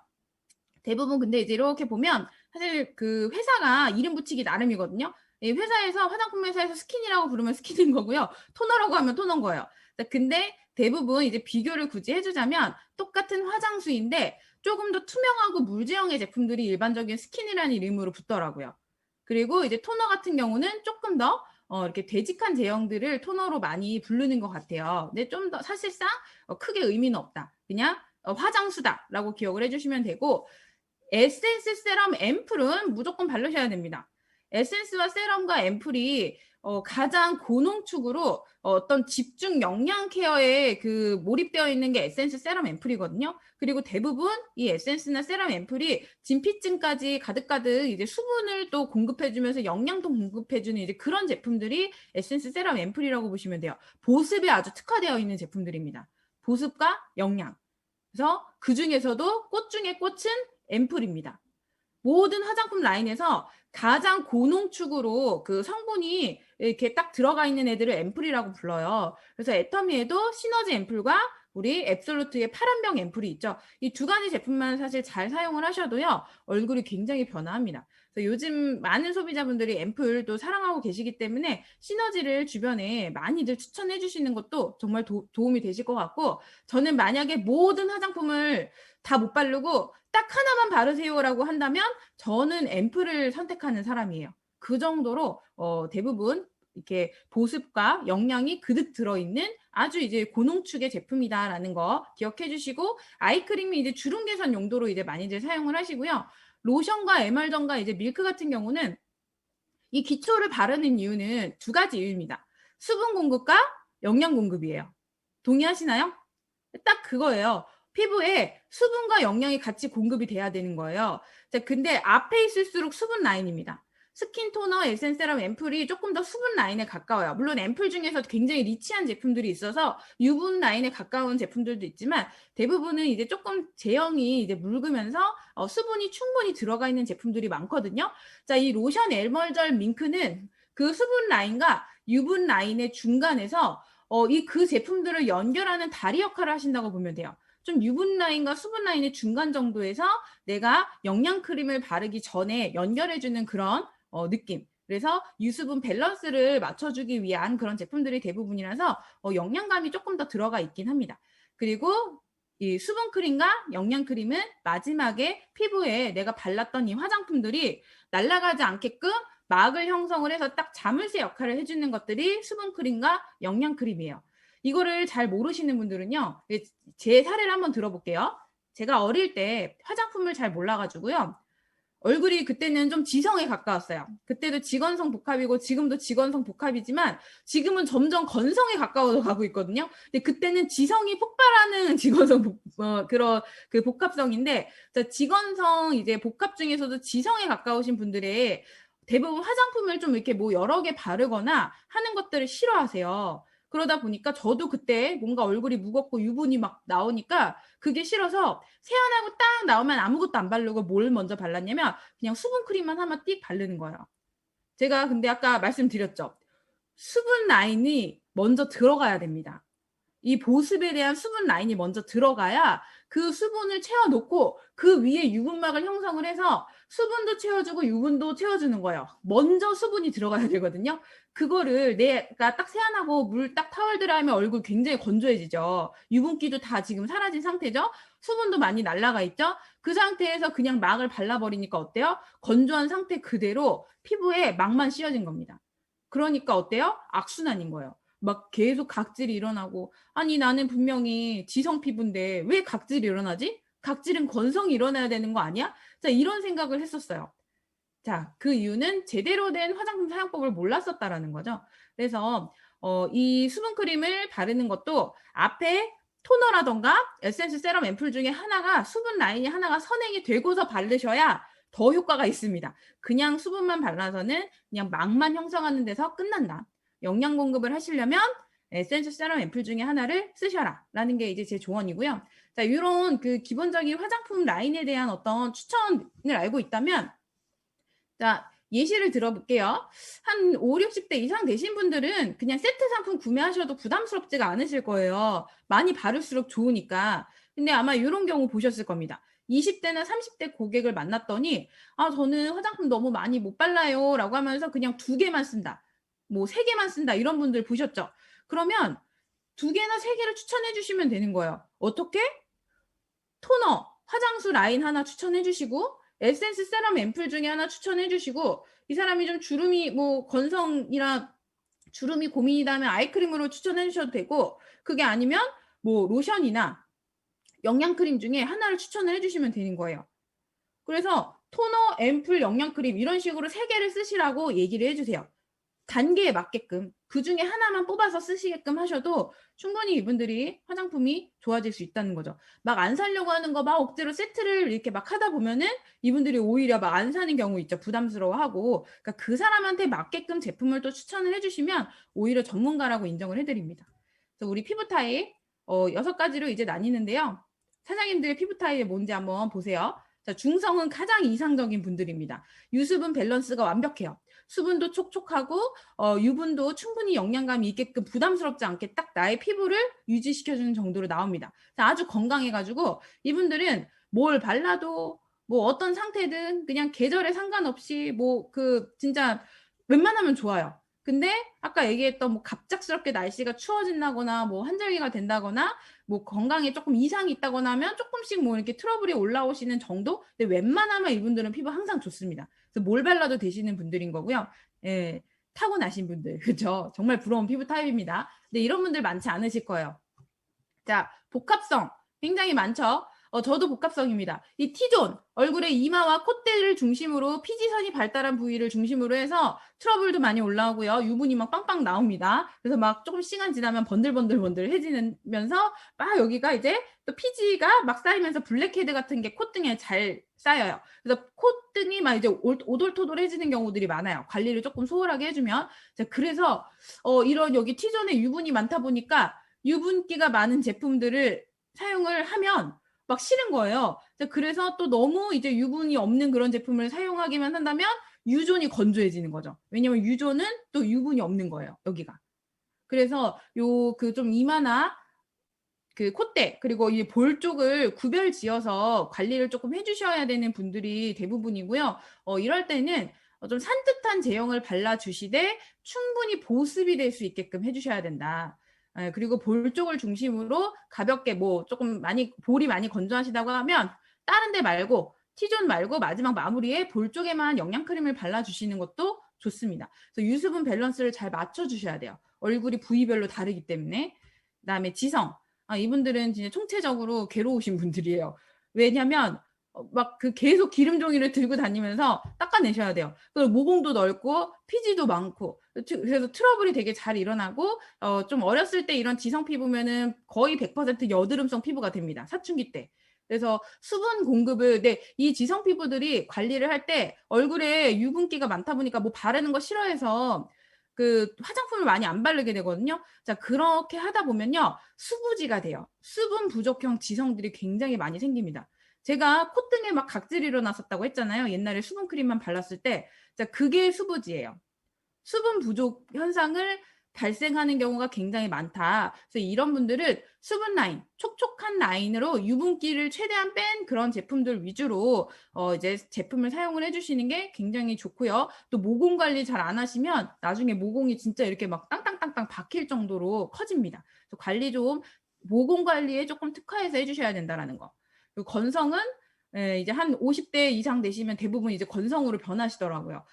대부분 근데 이제 이렇게 보면 사실 그 회사가 이름 붙이기 나름이거든요. 이 회사에서 화장품 회사에서 스킨이라고 부르면 스킨인 거고요. 토너라고 하면 토너인 거예요. 근데 대부분 이제 비교를 굳이 해주자면 똑같은 화장수인데 조금 더 투명하고 물제형의 제품들이 일반적인 스킨이라는 이름으로 붙더라고요. 그리고 이제 토너 같은 경우는 조금 더 이렇게 되직한 제형들을 토너로 많이 부르는 것 같아요. 근데 좀 더 사실상 크게 의미는 없다. 그냥 화장수다라고 기억을 해주시면 되고, 에센스, 세럼, 앰플은 무조건 바르셔야 됩니다. 에센스와 세럼과 앰플이 가장 고농축으로 어떤 집중 영양 케어에 몰입되어 있는 게 에센스, 세럼, 앰플이거든요. 그리고 대부분 이 에센스나 세럼, 앰플이 진피층까지 가득가득 이제 수분을 또 공급해주면서 영양도 공급해주는 이제 그런 제품들이 에센스, 세럼, 앰플이라고 보시면 돼요. 보습에 아주 특화되어 있는 제품들입니다. 보습과 영양. 그래서 그 중에서도 꽃 중에 꽃은 앰플입니다. 모든 화장품 라인에서 가장 고농축으로 그 성분이 이렇게 딱 들어가 있는 애들을 앰플이라고 불러요. 그래서 애터미에도 시너지 앰플과 우리 앱솔루트의 파란병 앰플이 있죠. 이 두 가지 제품만 사실 잘 사용을 하셔도요, 얼굴이 굉장히 변화합니다. 그래서 요즘 많은 소비자분들이 앰플도 사랑하고 계시기 때문에 시너지를 주변에 많이들 추천해 주시는 것도 정말 도움이 되실 것 같고, 저는 만약에 모든 화장품을 다 못 바르고 딱 하나만 바르세요라고 한다면 저는 앰플을 선택하는 사람이에요. 그 정도로 대부분 이렇게 보습과 영양이 그득 들어있는 아주 이제 고농축의 제품이다라는 거 기억해 주시고, 아이크림이 이제 주름 개선 용도로 이제 많이들 사용을 하시고요. 로션과 에멀전과 이제 밀크 같은 경우는 이 기초를 바르는 이유는 두 가지 이유입니다. 수분 공급과 영양 공급이에요. 동의하시나요? 딱 그거예요. 피부에 수분과 영양이 같이 공급이 돼야 되는 거예요. 자, 근데 앞에 있을수록 수분 라인입니다. 스킨 토너, 에센스 세럼, 앰플이 조금 더 수분 라인에 가까워요. 물론 앰플 중에서 굉장히 리치한 제품들이 있어서 유분 라인에 가까운 제품들도 있지만, 대부분은 이제 조금 제형이 이제 묽으면서 수분이 충분히 들어가 있는 제품들이 많거든요. 자, 이 로션 엘멀절 밍크는 그 수분 라인과 유분 라인의 중간에서 그 제품들을 연결하는 다리 역할을 하신다고 보면 돼요. 좀 유분 라인과 수분 라인의 중간 정도에서 내가 영양 크림을 바르기 전에 연결해주는 그런 느낌. 그래서 유수분 밸런스를 맞춰주기 위한 그런 제품들이 대부분이라서 영양감이 조금 더 들어가 있긴 합니다. 그리고 이 수분 크림과 영양 크림은 마지막에 피부에 내가 발랐던 이 화장품들이 날아가지 않게끔 막을 형성을 해서 딱 자물쇠 역할을 해주는 것들이 수분 크림과 영양 크림이에요. 이거를 잘 모르시는 분들은요, 제 사례를 한번 들어볼게요. 제가 어릴 때 화장품을 잘 몰라가지고요, 얼굴이 그때는 좀 지성에 가까웠어요. 그때도 지건성 복합이고 지금도 지건성 복합이지만 지금은 점점 건성에 가까워져 가고 있거든요. 근데 그때는 지성이 폭발하는 지건성 그런 그 복합성인데, 지건성 이제 복합 중에서도 지성에 가까우신 분들의 대부분 화장품을 좀 이렇게 뭐 여러 개 바르거나 하는 것들을 싫어하세요. 그러다 보니까 저도 그때 뭔가 얼굴이 무겁고 유분이 막 나오니까 그게 싫어서 세안하고 딱 나오면 아무것도 안 바르고 뭘 먼저 발랐냐면 그냥 수분 크림만 하나 띡 바르는 거예요. 제가 근데 아까 말씀드렸죠. 수분 라인이 먼저 들어가야 됩니다. 이 보습에 대한 수분 라인이 먼저 들어가야 그 수분을 채워놓고 그 위에 유분막을 형성을 해서 수분도 채워주고 유분도 채워주는 거예요. 먼저 수분이 들어가야 되거든요. 그거를 내가 딱 세안하고 물 딱 타월 드라이하면 얼굴 굉장히 건조해지죠. 유분기도 다 지금 사라진 상태죠. 수분도 많이 날아가 있죠. 그 상태에서 그냥 막을 발라버리니까 어때요? 건조한 상태 그대로 피부에 막만 씌워진 겁니다. 그러니까 어때요? 악순환인 거예요. 막 계속 각질이 일어나고, 아니 나는 분명히 지성 피부인데 왜 각질이 일어나지? 각질은 건성이 일어나야 되는 거 아니야? 자, 이런 생각을 했었어요. 자, 그 이유는 제대로 된 화장품 사용법을 몰랐었다라는 거죠. 그래서 이 수분 크림을 바르는 것도 앞에 토너라던가 에센스 세럼 앰플 중에 하나가 수분 라인이 하나가 선행이 되고서 바르셔야 더 효과가 있습니다. 그냥 수분만 발라서는 그냥 막만 형성하는 데서 끝난다. 영양 공급을 하시려면 에센스 세럼 앰플 중에 하나를 쓰셔라 라는 게 이제 제 조언이고요. 자, 이런 그 기본적인 화장품 라인에 대한 어떤 추천을 알고 있다면, 자, 예시를 들어볼게요. 한 5, 60대 이상 되신 분들은 그냥 세트 상품 구매하셔도 부담스럽지가 않으실 거예요. 많이 바를수록 좋으니까. 근데 아마 이런 경우 보셨을 겁니다. 20대나 30대 고객을 만났더니, 아, 저는 화장품 너무 많이 못 발라요 라고 하면서 그냥 2개만 쓴다. 뭐 3개만 쓴다. 이런 분들 보셨죠? 그러면 2개나 3개를 추천해 주시면 되는 거예요. 어떻게? 토너, 화장수 라인 하나 추천해 주시고, 에센스 세럼 앰플 중에 하나 추천해 주시고, 이 사람이 좀 주름이 뭐 건성이라 주름이 고민이라면 아이크림으로 추천해 주셔도 되고, 그게 아니면 뭐 로션이나 영양크림 중에 하나를 추천을 해주시면 되는 거예요. 그래서 토너, 앰플, 영양크림 이런 식으로 3개를 쓰시라고 얘기를 해주세요. 단계에 맞게끔 그 중에 하나만 뽑아서 쓰시게끔 하셔도 충분히 이분들이 화장품이 좋아질 수 있다는 거죠. 막 안 사려고 하는 거 막 억지로 세트를 이렇게 막 하다 보면은 이분들이 오히려 막 안 사는 경우 있죠. 부담스러워하고. 그러니까 그 사람한테 맞게끔 제품을 또 추천을 해주시면 오히려 전문가라고 인정을 해드립니다. 그래서 우리 피부 타입 6가지로 이제 나뉘는데요. 사장님들의 피부 타입이 뭔지 한번 보세요. 자, 중성은 가장 이상적인 분들입니다. 유수분 밸런스가 완벽해요. 수분도 촉촉하고 유분도 충분히 영양감이 있게끔 부담스럽지 않게 딱 나의 피부를 유지시켜주는 정도로 나옵니다. 자, 아주 건강해가지고 이분들은 뭘 발라도 뭐 어떤 상태든 그냥 계절에 상관없이 뭐 그 진짜 웬만하면 좋아요. 근데 아까 얘기했던 뭐 갑작스럽게 날씨가 추워진다거나 뭐 환절기가 된다거나 뭐 건강에 조금 이상이 있다거나 하면 조금씩 뭐 이렇게 트러블이 올라오시는 정도? 근데 웬만하면 이분들은 피부 항상 좋습니다. 그래서 뭘 발라도 되시는 분들인 거고요. 예, 타고나신 분들. 그죠? 정말 부러운 피부 타입입니다. 근데 이런 분들 많지 않으실 거예요. 자, 복합성 굉장히 많죠. 저도 복합성입니다. 이 T존, 얼굴의 이마와 콧대를 중심으로 피지선이 발달한 부위를 중심으로 해서 트러블도 많이 올라오고요. 유분이 막 빵빵 나옵니다. 그래서 막 조금 시간 지나면 번들번들번들해지면서 막 여기가 이제 또 피지가 막 쌓이면서 블랙헤드 같은 게 콧등에 잘 쌓여요. 그래서 콧등이 막 이제 오돌토돌해지는 경우들이 많아요. 관리를 조금 소홀하게 해주면. 자, 그래서 이런 여기 T존에 유분이 많다 보니까 유분기가 많은 제품들을 사용을 하면 막 싫은 거예요. 그래서 또 너무 이제 유분이 없는 그런 제품을 사용하기만 한다면 유존이 건조해지는 거죠. 왜냐면 유존은 또 유분이 없는 거예요. 여기가. 그래서 요 그 좀 이마나 그 콧대 그리고 이 볼 쪽을 구별 지어서 관리를 조금 해주셔야 되는 분들이 대부분이고요. 이럴 때는 좀 산뜻한 제형을 발라주시되 충분히 보습이 될 수 있게끔 해주셔야 된다. 그리고 볼 쪽을 중심으로 가볍게 뭐 조금 많이 볼이 많이 건조하시다고 하면 다른 데 말고 T존 말고 마지막 마무리에 볼 쪽에만 영양크림을 발라주시는 것도 좋습니다. 그래서 유수분 밸런스를 잘 맞춰주셔야 돼요. 얼굴이 부위별로 다르기 때문에. 그다음에 지성. 이분들은 진짜 총체적으로 괴로우신 분들이에요. 왜냐면 막 그 계속 기름종이를 들고 다니면서 닦아내셔야 돼요. 그리고 모공도 넓고 피지도 많고 그래서 트러블이 되게 잘 일어나고 좀 어렸을 때 이런 지성 피부면은 거의 100% 여드름성 피부가 됩니다. 사춘기 때. 그래서 수분 공급을 이 지성 피부들이 관리를 할 때 얼굴에 유분기가 많다 보니까 뭐 바르는 거 싫어해서 그 화장품을 많이 안 바르게 되거든요. 자, 그렇게 하다 보면요. 수부지가 돼요. 수분 부족형 지성들이 굉장히 많이 생깁니다. 제가 콧등에 막 각질이 일어났었다고 했잖아요. 옛날에 수분크림만 발랐을 때. 자, 그게 수부지예요. 수분 부족 현상을 발생하는 경우가 굉장히 많다. 그래서 이런 분들은 수분 라인, 촉촉한 라인으로 유분기를 최대한 뺀 그런 제품들 위주로 이제 제품을 사용을 해주시는 게 굉장히 좋고요. 또 모공 관리 잘 안 하시면 나중에 모공이 진짜 이렇게 막 땅땅땅땅 박힐 정도로 커집니다. 그래서 관리 좀 모공 관리에 조금 특화해서 해주셔야 된다라는 거. 그리고 건성은 이제 한 50대 이상 되시면 대부분 이제 건성으로 변하시더라고요.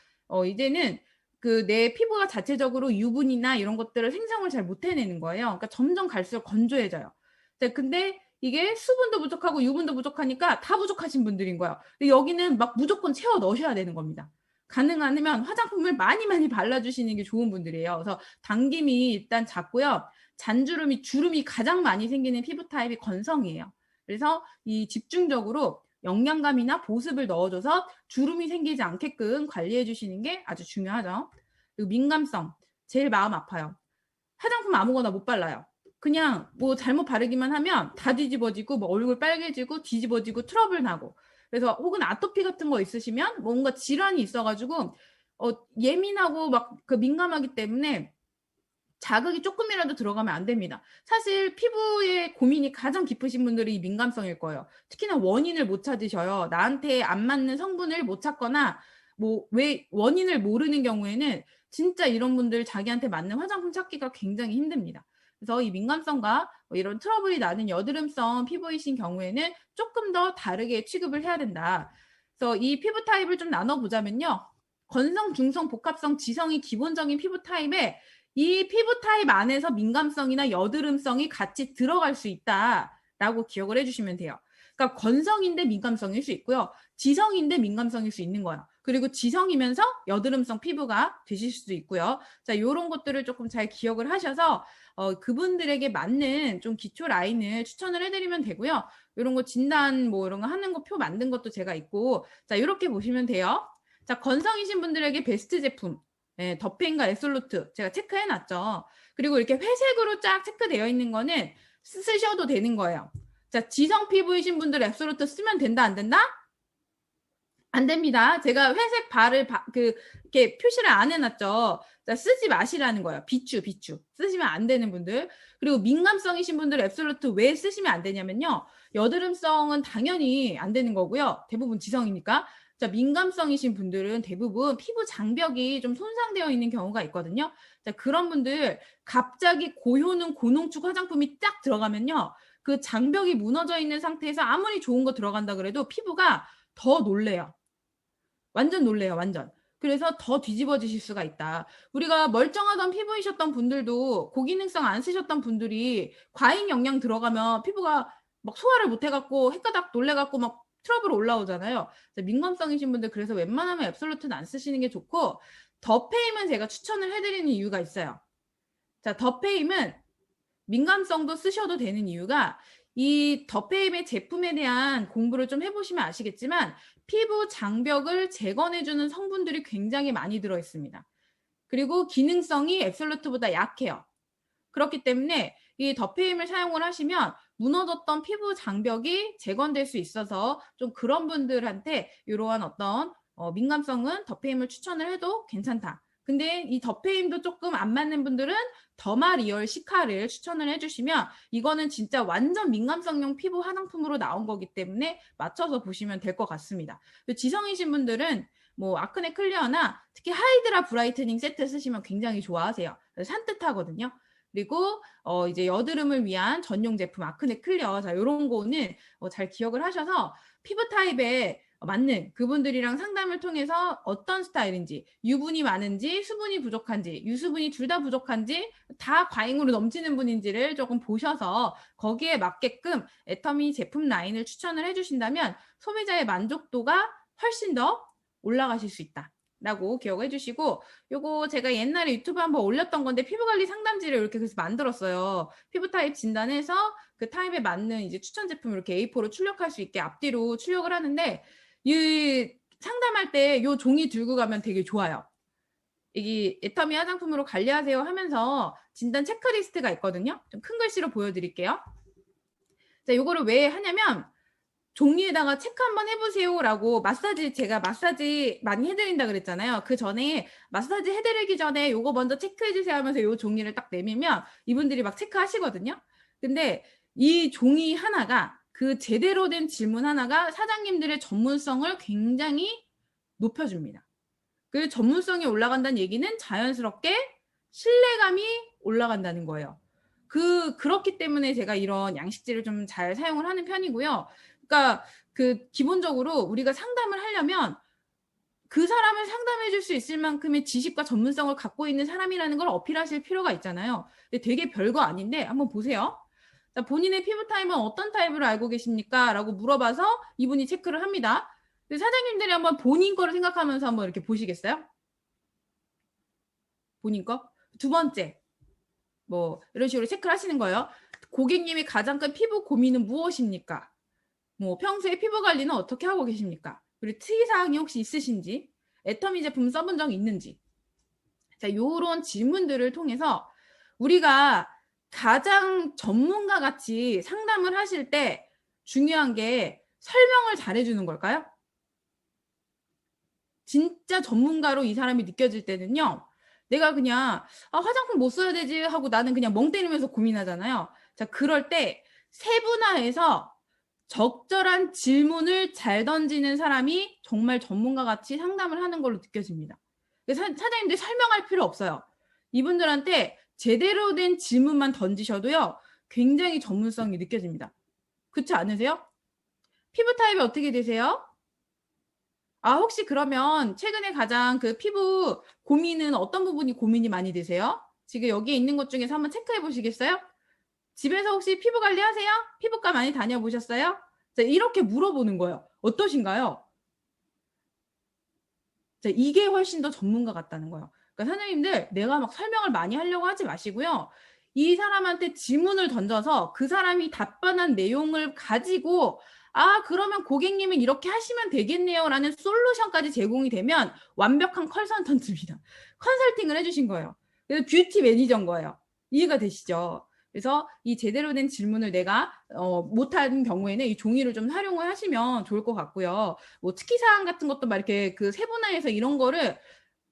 이제는 그 내 피부가 자체적으로 유분이나 이런 것들을 생성을 잘 못 해내는 거예요. 그러니까 점점 갈수록 건조해져요. 근데 이게 수분도 부족하고 유분도 부족하니까 다 부족하신 분들인 거예요. 근데 여기는 막 무조건 채워 넣으셔야 되는 겁니다. 가능하면 화장품을 많이 발라주시는 게 좋은 분들이에요. 그래서 당김이 일단 작고요. 잔주름이 주름이 가장 많이 생기는 피부 타입이 건성이에요. 그래서 이 집중적으로 영양감이나 보습을 넣어줘서 주름이 생기지 않게끔 관리해 주시는 게 아주 중요하죠. 그리고 민감성, 제일 마음 아파요. 화장품 아무거나 못 발라요. 그냥 뭐 잘못 바르기만 하면 다 뒤집어지고 뭐 얼굴 빨개지고 뒤집어지고 트러블 나고. 그래서 혹은 아토피 같은 거 있으시면 뭔가 질환이 있어가지고 예민하고 막 그 민감하기 때문에 자극이 조금이라도 들어가면 안 됩니다. 사실 피부에 고민이 가장 깊으신 분들이 이 민감성일 거예요. 특히나 원인을 못 찾으셔요. 나한테 안 맞는 성분을 못 찾거나 뭐 왜 원인을 모르는 경우에는 진짜 이런 분들 자기한테 맞는 화장품 찾기가 굉장히 힘듭니다. 그래서 이 민감성과 이런 트러블이 나는 여드름성 피부이신 경우에는 조금 더 다르게 취급을 해야 된다. 그래서 이 피부 타입을 좀 나눠보자면요. 건성, 중성, 복합성, 지성이 기본적인 피부 타입에 이 피부 타입 안에서 민감성이나 여드름성이 같이 들어갈 수 있다라고 기억을 해주시면 돼요. 그러니까 건성인데 민감성일 수 있고요. 지성인데 민감성일 수 있는 거예요. 그리고 지성이면서 여드름성 피부가 되실 수도 있고요. 자, 이런 것들을 조금 잘 기억을 하셔서 그분들에게 맞는 좀 기초 라인을 추천을 해드리면 되고요. 이런 거 진단 뭐 이런 거 하는 거 표 만든 것도 제가 있고, 자, 이렇게 보시면 돼요. 자, 건성이신 분들에게 베스트 제품. 네, 더페인과 앱솔루트 제가 체크해놨죠. 그리고 이렇게 회색으로 쫙 체크되어 있는 거는 쓰셔도 되는 거예요. 자, 지성 피부이신 분들 앱솔루트 쓰면 된다, 안 된다? 안 됩니다. 제가 회색 발을 이렇게 표시를 안 해놨죠. 자, 쓰지 마시라는 거예요. 비추. 쓰시면 안 되는 분들. 그리고 민감성이신 분들 앱솔루트 왜 쓰시면 안 되냐면요. 여드름성은 당연히 안 되는 거고요. 대부분 지성이니까. 자, 민감성이신 분들은 대부분 피부 장벽이 좀 손상되어 있는 경우가 있거든요. 자, 그런 분들 갑자기 고효능 고농축 화장품이 딱 들어가면요. 그 장벽이 무너져 있는 상태에서 아무리 좋은 거 들어간다 그래도 피부가 더 놀래요. 완전 놀래요, 완전. 그래서 더 뒤집어지실 수가 있다. 우리가 멀쩡하던 피부이셨던 분들도 고기능성 안 쓰셨던 분들이 과잉 영양 들어가면 피부가 막 소화를 못 해갖고 헷가닥 놀래갖고 막 트러블 올라오잖아요. 민감성이신 분들 그래서 웬만하면 앱솔루트는 안 쓰시는 게 좋고, 더페임은 제가 추천을 해드리는 이유가 있어요. 자, 더페임은 민감성도 쓰셔도 되는 이유가 이 더페임의 제품에 대한 공부를 좀 해보시면 아시겠지만 피부 장벽을 재건해주는 성분들이 굉장히 많이 들어있습니다. 그리고 기능성이 앱솔루트보다 약해요. 그렇기 때문에 이 더페임을 사용을 하시면 무너졌던 피부 장벽이 재건될 수 있어서 좀 그런 분들한테 이러한 어떤 민감성은 더페임을 추천을 해도 괜찮다. 근데 이 더페임도 조금 안 맞는 분들은 더마 리얼 시카를 추천을 해주시면 이거는 진짜 완전 민감성용 피부 화장품으로 나온 거기 때문에 맞춰서 보시면 될 것 같습니다. 지성이신 분들은 뭐 아크네 클리어나 특히 하이드라 브라이트닝 세트 쓰시면 굉장히 좋아하세요. 산뜻하거든요. 그리고 이제 여드름을 위한 전용 제품 아크네 클리어, 자 이런 거는 잘 기억을 하셔서 피부 타입에 맞는 그분들이랑 상담을 통해서 어떤 스타일인지, 유분이 많은지 수분이 부족한지, 유수분이 둘 다 부족한지, 다 과잉으로 넘치는 분인지를 조금 보셔서 거기에 맞게끔 애터미 제품 라인을 추천을 해주신다면 소비자의 만족도가 훨씬 더 올라가실 수 있다 라고 기억해 주시고, 요거 제가 옛날에 유튜브 한번 올렸던 건데 피부관리 상담지를 이렇게 그래서 만들었어요. 피부 타입 진단해서 그 타입에 맞는 이제 추천 제품 이렇게 A4로 출력할 수 있게 앞뒤로 출력을 하는데, 이 상담할 때 요 종이 들고 가면 되게 좋아요. 이 애터미 화장품으로 관리하세요 하면서 진단 체크리스트가 있거든요. 좀 큰 글씨로 보여드릴게요. 자, 요거를 왜 하냐면 종이에다가 체크 한번 해보세요라고, 제가 마사지 많이 해드린다 그랬잖아요. 그 전에 마사지 해드리기 전에 요거 먼저 체크해주세요 하면서 요 종이를 딱 내밀면 이분들이 막 체크하시거든요. 근데 이 종이 하나가, 그 제대로 된 질문 하나가 사장님들의 전문성을 굉장히 높여줍니다. 그 전문성이 올라간다는 얘기는 자연스럽게 신뢰감이 올라간다는 거예요. 그렇기 때문에 제가 이런 양식지를 좀 잘 사용을 하는 편이고요. 그러니까 기본적으로 우리가 상담을 하려면 그 사람을 상담해 줄 수 있을 만큼의 지식과 전문성을 갖고 있는 사람이라는 걸 어필하실 필요가 있잖아요. 근데 되게 별거 아닌데 한번 보세요. 자, 본인의 피부 타입은 어떤 타입으로 알고 계십니까? 라고 물어봐서 이분이 체크를 합니다. 근데 사장님들이 한번 본인 거를 생각하면서 한번 이렇게 보시겠어요? 본인 거? 두 번째, 뭐 이런 식으로 체크를 하시는 거예요. 고객님이 가장 큰 피부 고민은 무엇입니까? 뭐 평소에 피부 관리는 어떻게 하고 계십니까? 그리고 특이사항이 혹시 있으신지, 애터미 제품 써본 적 있는지. 자, 요런 질문들을 통해서 우리가 가장 전문가 같이 상담을 하실 때 중요한 게 설명을 잘해주는 걸까요? 진짜 전문가로 이 사람이 느껴질 때는요, 내가 그냥 화장품 못 써야 되지 하고 나는 그냥 멍 때리면서 고민하잖아요. 자, 그럴 때 세분화해서 적절한 질문을 잘 던지는 사람이 정말 전문가 같이 상담을 하는 걸로 느껴집니다. 사장님들 설명할 필요 없어요. 이분들한테 제대로 된 질문만 던지셔도요, 굉장히 전문성이 느껴집니다. 그렇지 않으세요? 피부 타입이 어떻게 되세요? 혹시 그러면 최근에 가장 그 피부 고민은 어떤 부분이 고민이 많이 되세요? 지금 여기에 있는 것 중에서 한번 체크해 보시겠어요? 집에서 혹시 피부 관리하세요? 피부과 많이 다녀보셨어요? 자, 이렇게 물어보는 거예요. 어떠신가요? 자, 이게 훨씬 더 전문가 같다는 거예요. 그러니까 사장님들, 내가 막 설명을 많이 하려고 하지 마시고요. 이 사람한테 질문을 던져서 그 사람이 답변한 내용을 가지고 그러면 고객님은 이렇게 하시면 되겠네요 라는 솔루션까지 제공이 되면 완벽한 컨설턴트입니다. 컨설팅을 해주신 거예요. 그래서 뷰티 매니저인 거예요. 이해가 되시죠? 그래서 이 제대로 된 질문을 내가 못하는 경우에는 이 종이를 좀 활용을 하시면 좋을 것 같고요. 뭐 특기사항 같은 것도 막 이렇게 그 세분화해서 이런 거를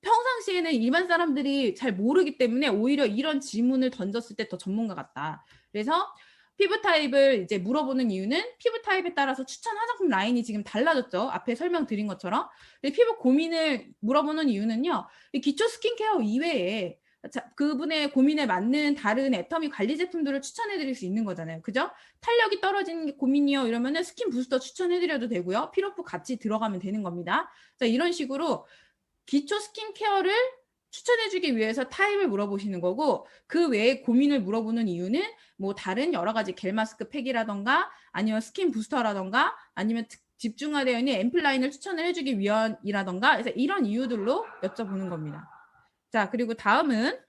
평상시에는 일반 사람들이 잘 모르기 때문에 오히려 이런 질문을 던졌을 때 더 전문가 같다. 그래서 피부 타입을 이제 물어보는 이유는 피부 타입에 따라서 추천 화장품 라인이 지금 달라졌죠. 앞에 설명드린 것처럼. 피부 고민을 물어보는 이유는요. 기초 스킨케어 이외에 그분의 고민에 맞는 다른 애터미 관리 제품들을 추천해 드릴 수 있는 거잖아요. 그죠? 탄력이 떨어지는 게 고민이요. 이러면은 스킨 부스터 추천해 드려도 되고요. 피로프 같이 들어가면 되는 겁니다. 자, 이런 식으로 기초 스킨케어를 추천해주기 위해서 타입을 물어보시는 거고, 그 외에 고민을 물어보는 이유는 뭐 다른 여러 가지 겔 마스크 팩이라던가 아니면 스킨 부스터라던가 아니면 집중화되어 있는 앰플라인을 추천을 해주기 위함이라던가, 그래서 이런 이유들로 여쭤보는 겁니다. 자, 그리고 다음은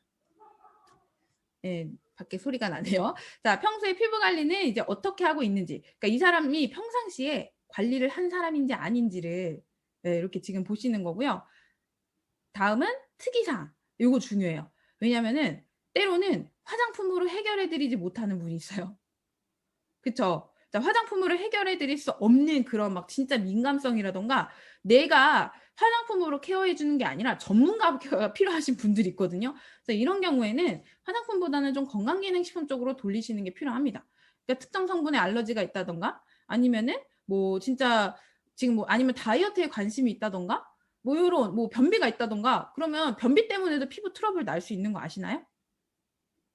밖에 소리가 나네요. 자, 평소에 피부 관리는 이제 어떻게 하고 있는지, 그러니까 이 사람이 평상시에 관리를 한 사람인지 아닌지를 이렇게 지금 보시는 거고요. 다음은 특이사항. 이거 중요해요. 왜냐면은 때로는 화장품으로 해결해드리지 못하는 분이 있어요. 그쵸? 자, 화장품으로 해결해드릴 수 없는 그런 막 진짜 민감성이라던가 내가 화장품으로 케어해주는 게 아니라 전문가 케어가 필요하신 분들이 있거든요. 그래서 이런 경우에는 화장품보다는 좀 건강기능식품 쪽으로 돌리시는 게 필요합니다. 그러니까 특정 성분에 알러지가 있다던가 아니면은 뭐 진짜 지금 뭐 아니면 다이어트에 관심이 있다던가 뭐 이런 뭐 변비가 있다던가 그러면 변비 때문에도 피부 트러블 날 수 있는 거 아시나요?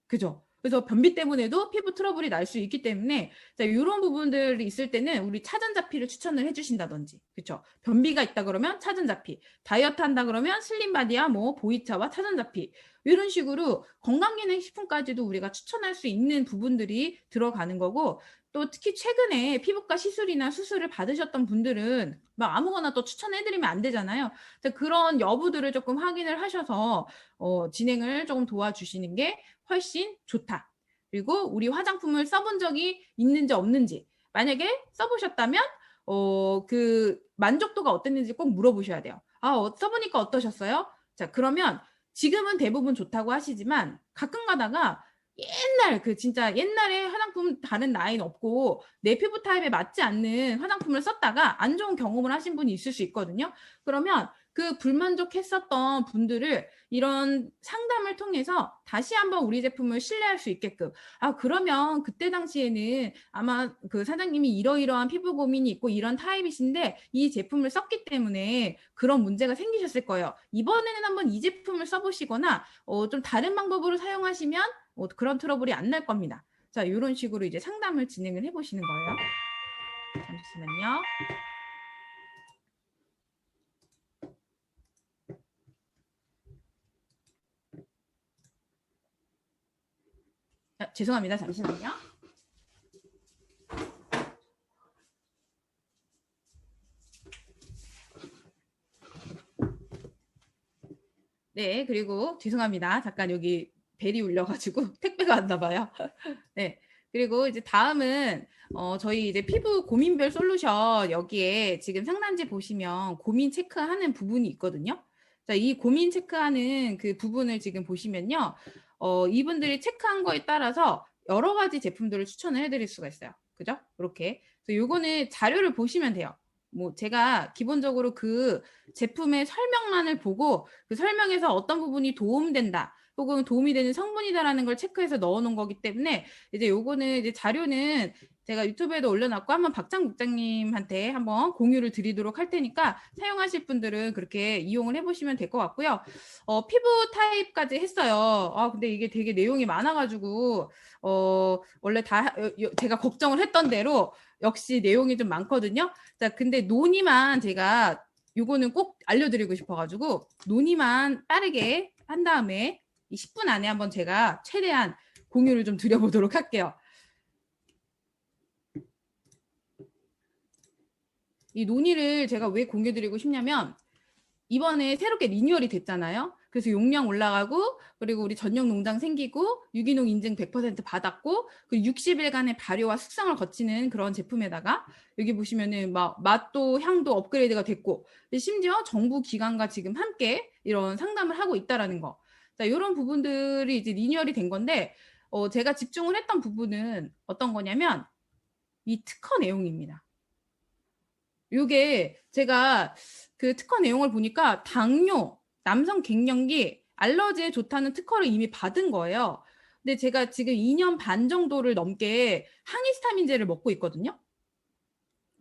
그죠? 그래서 변비 때문에도 피부 트러블이 날 수 있기 때문에 자, 이런 부분들이 있을 때는 우리 차전자피를 추천을 해주신다든지, 그렇죠? 변비가 있다 그러면 차전자피, 다이어트 한다 그러면 슬림바디야 뭐 보이차와 차전자피 이런 식으로 건강기능식품까지도 우리가 추천할 수 있는 부분들이 들어가는 거고 또 특히 최근에 피부과 시술이나 수술을 받으셨던 분들은 막 아무거나 또 추천해드리면 안 되잖아요. 그런 여부들을 조금 확인을 하셔서 진행을 조금 도와주시는 게 훨씬 좋다. 그리고 우리 화장품을 써본 적이 있는지 없는지 만약에 써보셨다면 그 만족도가 어땠는지 꼭 물어보셔야 돼요. 써보니까 어떠셨어요? 자, 그러면 지금은 대부분 좋다고 하시지만 가끔 가다가 옛날 그 진짜 옛날에 화장품 다른 라인 없고 내 피부 타입에 맞지 않는 화장품을 썼다가 안 좋은 경험을 하신 분이 있을 수 있거든요. 그러면 그 불만족했었던 분들을 이런 상담을 통해서 다시 한번 우리 제품을 신뢰할 수 있게끔 그러면 그때 당시에는 아마 그 사장님이 이러이러한 피부 고민이 있고 이런 타입이신데 이 제품을 썼기 때문에 그런 문제가 생기셨을 거예요. 이번에는 한번 이 제품을 써보시거나 좀 다른 방법으로 사용하시면 그런 트러블이 안 날 겁니다. 자, 이런 식으로 이제 상담을 진행을 해보시는 거예요. 잠시만요. 죄송합니다. 잠시만요. 네, 그리고 죄송합니다. 잠깐 여기 벨이 울려가지고 택배가 왔나 봐요. 네, 그리고 이제 다음은 저희 이제 피부 고민별 솔루션 여기에 지금 상단지 보시면 고민 체크하는 부분이 있거든요. 자, 이 고민 체크하는 그 부분을 지금 보시면요. 이분들이 체크한 거에 따라서 여러 가지 제품들을 추천을 해드릴 수가 있어요. 그죠? 이렇게. 그래서 요거는 자료를 보시면 돼요. 뭐 제가 기본적으로 그 제품의 설명란을 보고 그 설명에서 어떤 부분이 도움된다 혹은 도움이 되는 성분이다라는 걸 체크해서 넣어놓은 거기 때문에 이제 요거는 이제 자료는 제가 유튜브에도 올려놨고 한번 박장 국장님한테 한번 공유를 드리도록 할 테니까 사용하실 분들은 그렇게 이용을 해보시면 될 것 같고요. 피부 타입까지 했어요. 근데 이게 되게 내용이 많아가지고 원래 다 제가 걱정을 했던 대로 역시 내용이 좀 많거든요. 자, 근데 논의만 제가 요거는 꼭 알려드리고 싶어가지고 논의만 빠르게 한 다음에 이 10분 안에 한번 제가 최대한 공유를 좀 드려보도록 할게요. 이 논의를 제가 왜 공유드리고 싶냐면 이번에 새롭게 리뉴얼이 됐잖아요. 그래서 용량 올라가고 그리고 우리 전용 농장 생기고 유기농 인증 100% 받았고 그리고 60일간의 발효와 숙성을 거치는 그런 제품에다가 여기 보시면은 막 맛도 향도 업그레이드가 됐고 심지어 정부 기관과 지금 함께 이런 상담을 하고 있다라는 거. 자, 이런 부분들이 이제 리뉴얼이 된 건데 제가 집중을 했던 부분은 어떤 거냐면 이 특허 내용입니다. 요게 제가 그 특허 내용을 보니까 당뇨, 남성 갱년기, 알러지에 좋다는 특허를 이미 받은 거예요. 근데 제가 지금 2년 반 정도를 넘게 항히스타민제를 먹고 있거든요.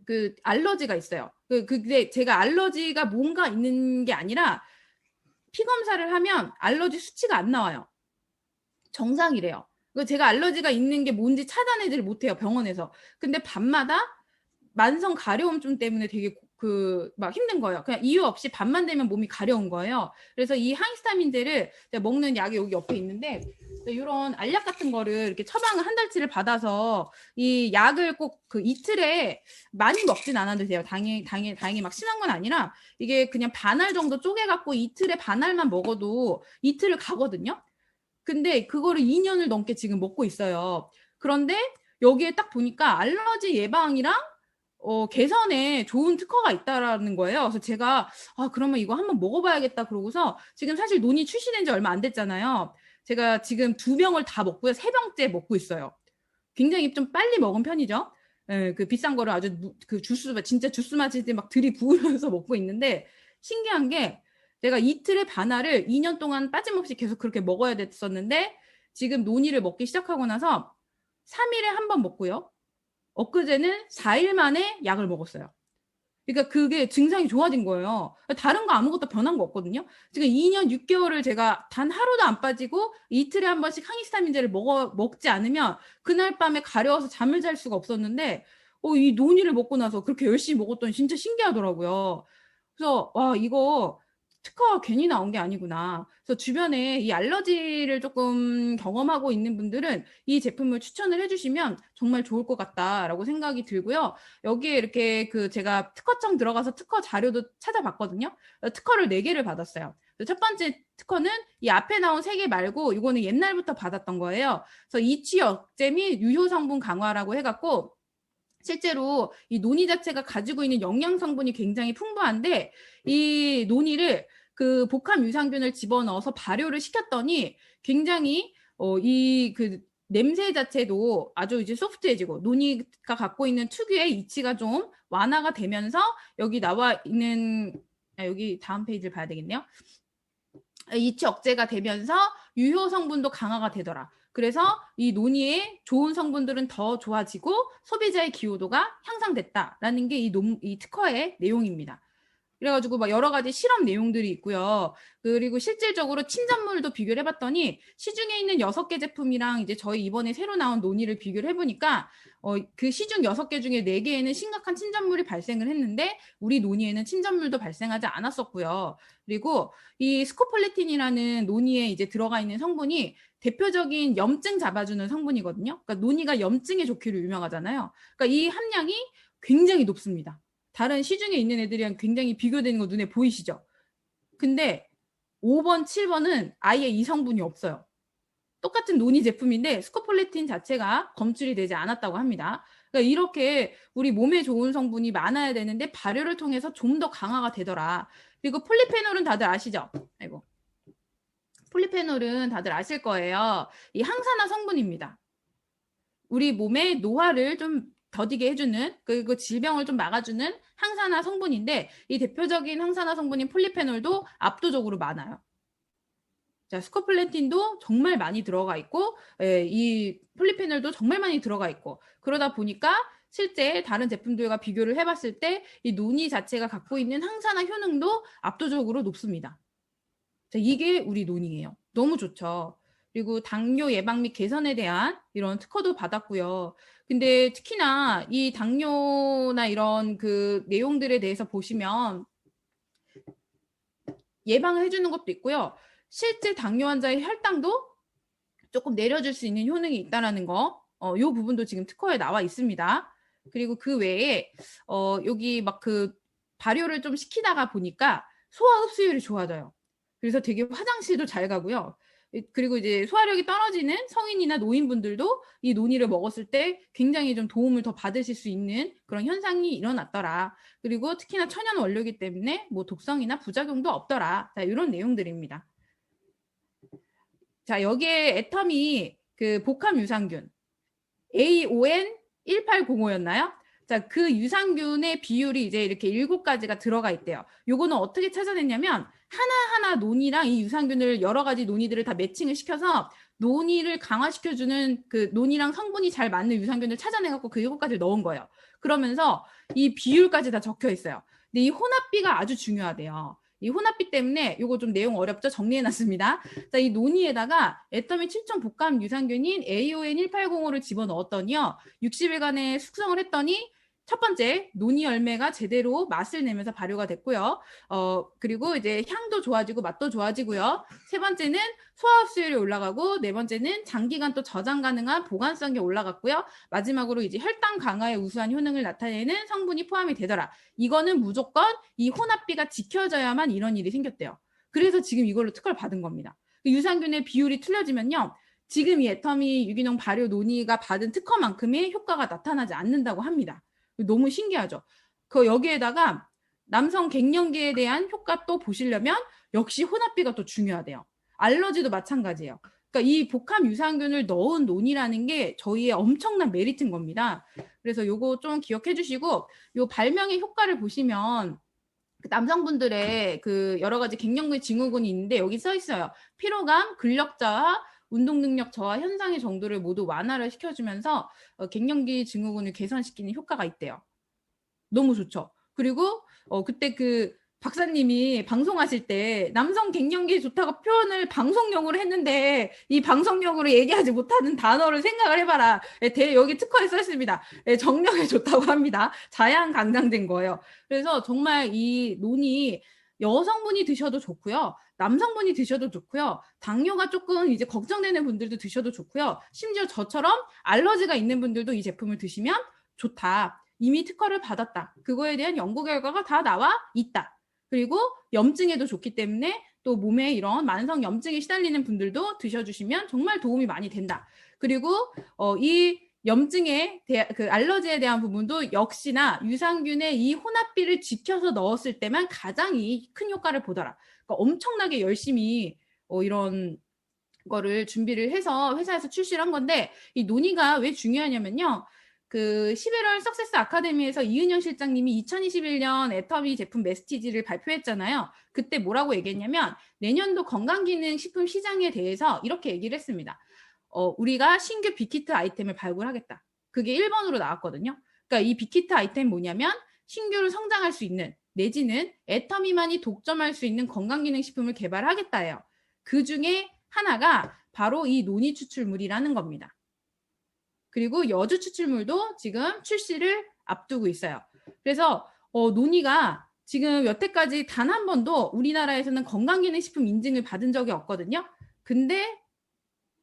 그 알러지가 있어요. 근데 제가 알러지가 뭔가 있는 게 아니라 피 검사를 하면 알러지 수치가 안 나와요. 정상이래요. 제가 알러지가 있는 게 뭔지 찾아내지를 못해요, 병원에서. 근데 밤마다 만성 가려움증 때문에 되게 막 힘든 거예요. 그냥 이유 없이 밤만 되면 몸이 가려운 거예요. 그래서 이 항히스타민제를 제가 먹는 약이 여기 옆에 있는데, 이런 알약 같은 거를 이렇게 처방을 한 달치를 받아서 이 약을 꼭 그 이틀에 많이 먹진 않아도 돼요. 다행히 막 심한 건 아니라 이게 그냥 반알 정도 쪼개갖고 이틀에 반알만 먹어도 이틀을 가거든요. 근데 그거를 2년을 넘게 지금 먹고 있어요. 그런데 여기에 딱 보니까 알러지 예방이랑 개선에 좋은 특허가 있다라는 거예요. 그래서 제가 그러면 이거 한번 먹어봐야겠다 그러고서 지금 사실 논의 출시된 지 얼마 안 됐잖아요. 제가 지금 2병을 다 먹고요. 3병째 먹고 있어요. 굉장히 좀 빨리 먹은 편이죠. 예, 그 비싼 거를 아주 그 주스, 진짜 주스 마실 때 막 들이부으면서 먹고 있는데 신기한 게 내가 이틀의 반알을 2년 동안 빠짐없이 계속 그렇게 먹어야 됐었는데 지금 논의를 먹기 시작하고 나서 3일에 한 번 먹고요. 엊그제는 4일 만에 약을 먹었어요. 그러니까 그게 증상이 좋아진 거예요. 다른 거 아무것도 변한 거 없거든요. 지금 2년 6개월을 제가 단 하루도 안 빠지고 이틀에 한 번씩 항히스타민제를 먹지 않으면 그날 밤에 가려워서 잠을 잘 수가 없었는데 이 논이를 먹고 나서 그렇게 열심히 먹었더니 진짜 신기하더라고요. 그래서 와, 이거 특허가 괜히 나온 게 아니구나. 그래서 주변에 이 알러지를 조금 경험하고 있는 분들은 이 제품을 추천을 해주시면 정말 좋을 것 같다라고 생각이 들고요. 여기에 이렇게 제가 특허청 들어가서 특허 자료도 찾아봤거든요. 특허를 4개를 받았어요. 첫 번째 특허는 이 앞에 나온 3개 말고 이거는 옛날부터 받았던 거예요. 그래서 이취 억제 및 유효 성분 강화라고 해갖고 실제로 이 노니 자체가 가지고 있는 영양 성분이 굉장히 풍부한데 이 노니를 그 복합 유산균을 집어넣어서 발효를 시켰더니 굉장히 냄새 자체도 아주 이제 소프트해지고 노니가 갖고 있는 특유의 이치가 좀 완화가 되면서 여기 나와 있는 여기 다음 페이지를 봐야 되겠네요. 이치 억제가 되면서 유효 성분도 강화가 되더라. 그래서 이 논의의 좋은 성분들은 더 좋아지고 소비자의 기호도가 향상됐다라는 게 이 특허의 내용입니다. 그래가지고 막 여러 가지 실험 내용들이 있고요. 그리고 실질적으로 침전물도 비교를 해봤더니 시중에 있는 6개 제품이랑 이제 저희 이번에 새로 나온 논의를 비교를 해보니까 그 시중 6개 중에 4개에는 심각한 침전물이 발생을 했는데 우리 논의에는 침전물도 발생하지 않았었고요. 그리고 이 스코폴레틴이라는 논의에 이제 들어가 있는 성분이 대표적인 염증 잡아주는 성분이거든요. 그러니까 논의가 염증에 좋기로 유명하잖아요. 그러니까 이 함량이 굉장히 높습니다. 다른 시중에 있는 애들이랑 굉장히 비교되는 거 눈에 보이시죠? 근데 5번, 7번은 아예 이 성분이 없어요. 똑같은 논의 제품인데 스코폴레틴 자체가 검출이 되지 않았다고 합니다. 그러니까 이렇게 우리 몸에 좋은 성분이 많아야 되는데 발효를 통해서 좀 더 강화가 되더라. 그리고 폴리페놀은 다들 아시죠? 아이고. 폴리페놀은 다들 아실 거예요. 이 항산화 성분입니다. 우리 몸의 노화를 좀 더디게 해주는 그리고 질병을 좀 막아주는 항산화 성분인데 이 대표적인 항산화 성분인 폴리페놀도 압도적으로 많아요. 자, 스코폴레틴도 정말 많이 들어가 있고 이 폴리페놀도 정말 많이 들어가 있고 그러다 보니까 실제 다른 제품들과 비교를 해봤을 때 이 논이 자체가 갖고 있는 항산화 효능도 압도적으로 높습니다. 자, 이게 우리 논이에요. 너무 좋죠. 그리고 당뇨 예방 및 개선에 대한 이런 특허도 받았고요. 근데 특히나 이 당뇨나 이런 그 내용들에 대해서 보시면 예방을 해주는 것도 있고요. 실제 당뇨 환자의 혈당도 조금 내려줄 수 있는 효능이 있다라는 거, 이 부분도 지금 특허에 나와 있습니다. 그리고 그 외에 여기 막 그 발효를 좀 시키다가 보니까 소화 흡수율이 좋아져요. 그래서 되게 화장실도 잘 가고요. 그리고 이제 소화력이 떨어지는 성인이나 노인분들도 이 논이를 먹었을 때 굉장히 좀 도움을 더 받으실 수 있는 그런 현상이 일어났더라. 그리고 특히나 천연 원료이기 때문에 뭐 독성이나 부작용도 없더라. 자, 이런 내용들입니다. 자, 여기에 애텀이 그 복합 유산균 AON 1805였나요? 자, 그 유산균의 비율이 이제 이렇게 7가지가 들어가 있대요. 요거는 어떻게 찾아냈냐면 하나하나 논이랑 이 유산균을 여러 가지 논이들을 다 매칭을 시켜서 논이를 강화시켜주는 그 논이랑 성분이 잘 맞는 유산균을 찾아내갖고 그 7가지를 넣은 거예요. 그러면서 이 비율까지 다 적혀 있어요. 근데 이 혼합비가 아주 중요하대요. 이 혼합비 때문에 요거 좀 내용 어렵죠? 정리해놨습니다. 자, 이 논이에다가 애터미 7종 복합 유산균인 AON 1805를 집어넣었더니요. 60일간의 숙성을 했더니 첫 번째, 논이 열매가 제대로 맛을 내면서 발효가 됐고요. 그리고 이제 향도 좋아지고 맛도 좋아지고요. 세 번째는 소화 흡수율이 올라가고, 네 번째는 장기간 또 저장 가능한 보관성이 올라갔고요. 마지막으로 이제 혈당 강화에 우수한 효능을 나타내는 성분이 포함이 되더라. 이거는 무조건 이 혼합비가 지켜져야만 이런 일이 생겼대요. 그래서 지금 이걸로 특허를 받은 겁니다. 유산균의 비율이 틀려지면요. 지금 이 애터미 유기농 발효 논의가 받은 특허만큼의 효과가 나타나지 않는다고 합니다. 너무 신기하죠. 그 여기에다가 남성 갱년기에 대한 효과 또 보시려면 역시 혼합비가 또 중요하대요. 알러지도 마찬가지예요. 그러니까 이 복합 유산균을 넣은 논이라는 게 저희의 엄청난 메리트인 겁니다. 그래서 요거 좀 기억해 주시고, 요 발명의 효과를 보시면 남성분들의 그 여러 가지 갱년기 증후군이 있는데 여기 써 있어요. 피로감, 근력 저하, 운동 능력 저하 현상의 정도를 모두 완화를 시켜주면서 갱년기 증후군을 개선시키는 효과가 있대요. 너무 좋죠. 그리고 그때 그 박사님이 방송하실 때 남성 갱년기 좋다고 표현을 방송용으로 했는데 이 방송용으로 얘기하지 못하는 단어를 생각을 해봐라. 여기 특허에 써 있습니다. 정력에 좋다고 합니다. 자양 강장된 거예요. 그래서 정말 이 논이 여성분이 드셔도 좋고요. 남성분이 드셔도 좋고요. 당뇨가 조금 이제 걱정되는 분들도 드셔도 좋고요. 심지어 저처럼 알러지가 있는 분들도 이 제품을 드시면 좋다. 이미 특허를 받았다. 그거에 대한 연구 결과가 다 나와 있다. 그리고 염증에도 좋기 때문에 또 몸에 이런 만성 염증에 시달리는 분들도 드셔주시면 정말 도움이 많이 된다. 그리고 이 염증에 그 알러지에 대한 부분도 역시나 유산균의 이 혼합비를 지켜서 넣었을 때만 가장 큰 효과를 보더라. 그러니까 엄청나게 열심히 이런 거를 준비를 해서 회사에서 출시를 한 건데, 이 논의가 왜 중요하냐면요. 그 11월 석세스 아카데미에서 이은영 실장님이 2021년 애터미 제품 메시지를 발표했잖아요. 그때 뭐라고 얘기했냐면 내년도 건강기능식품 시장에 대해서 이렇게 얘기를 했습니다. 우리가 신규 빅히트 아이템을 발굴하겠다. 그게 1번으로 나왔거든요. 그러니까 이 빅히트 아이템 뭐냐면 신규로 성장할 수 있는 내지는 애터미만이 독점할 수 있는 건강기능식품을 개발하겠다예요. 그 중에 하나가 바로 이 논이 추출물이라는 겁니다. 그리고 여주 추출물도 지금 출시를 앞두고 있어요. 그래서 논이가 지금 여태까지 단 한 번도 우리나라에서는 건강기능식품 인증을 받은 적이 없거든요. 근데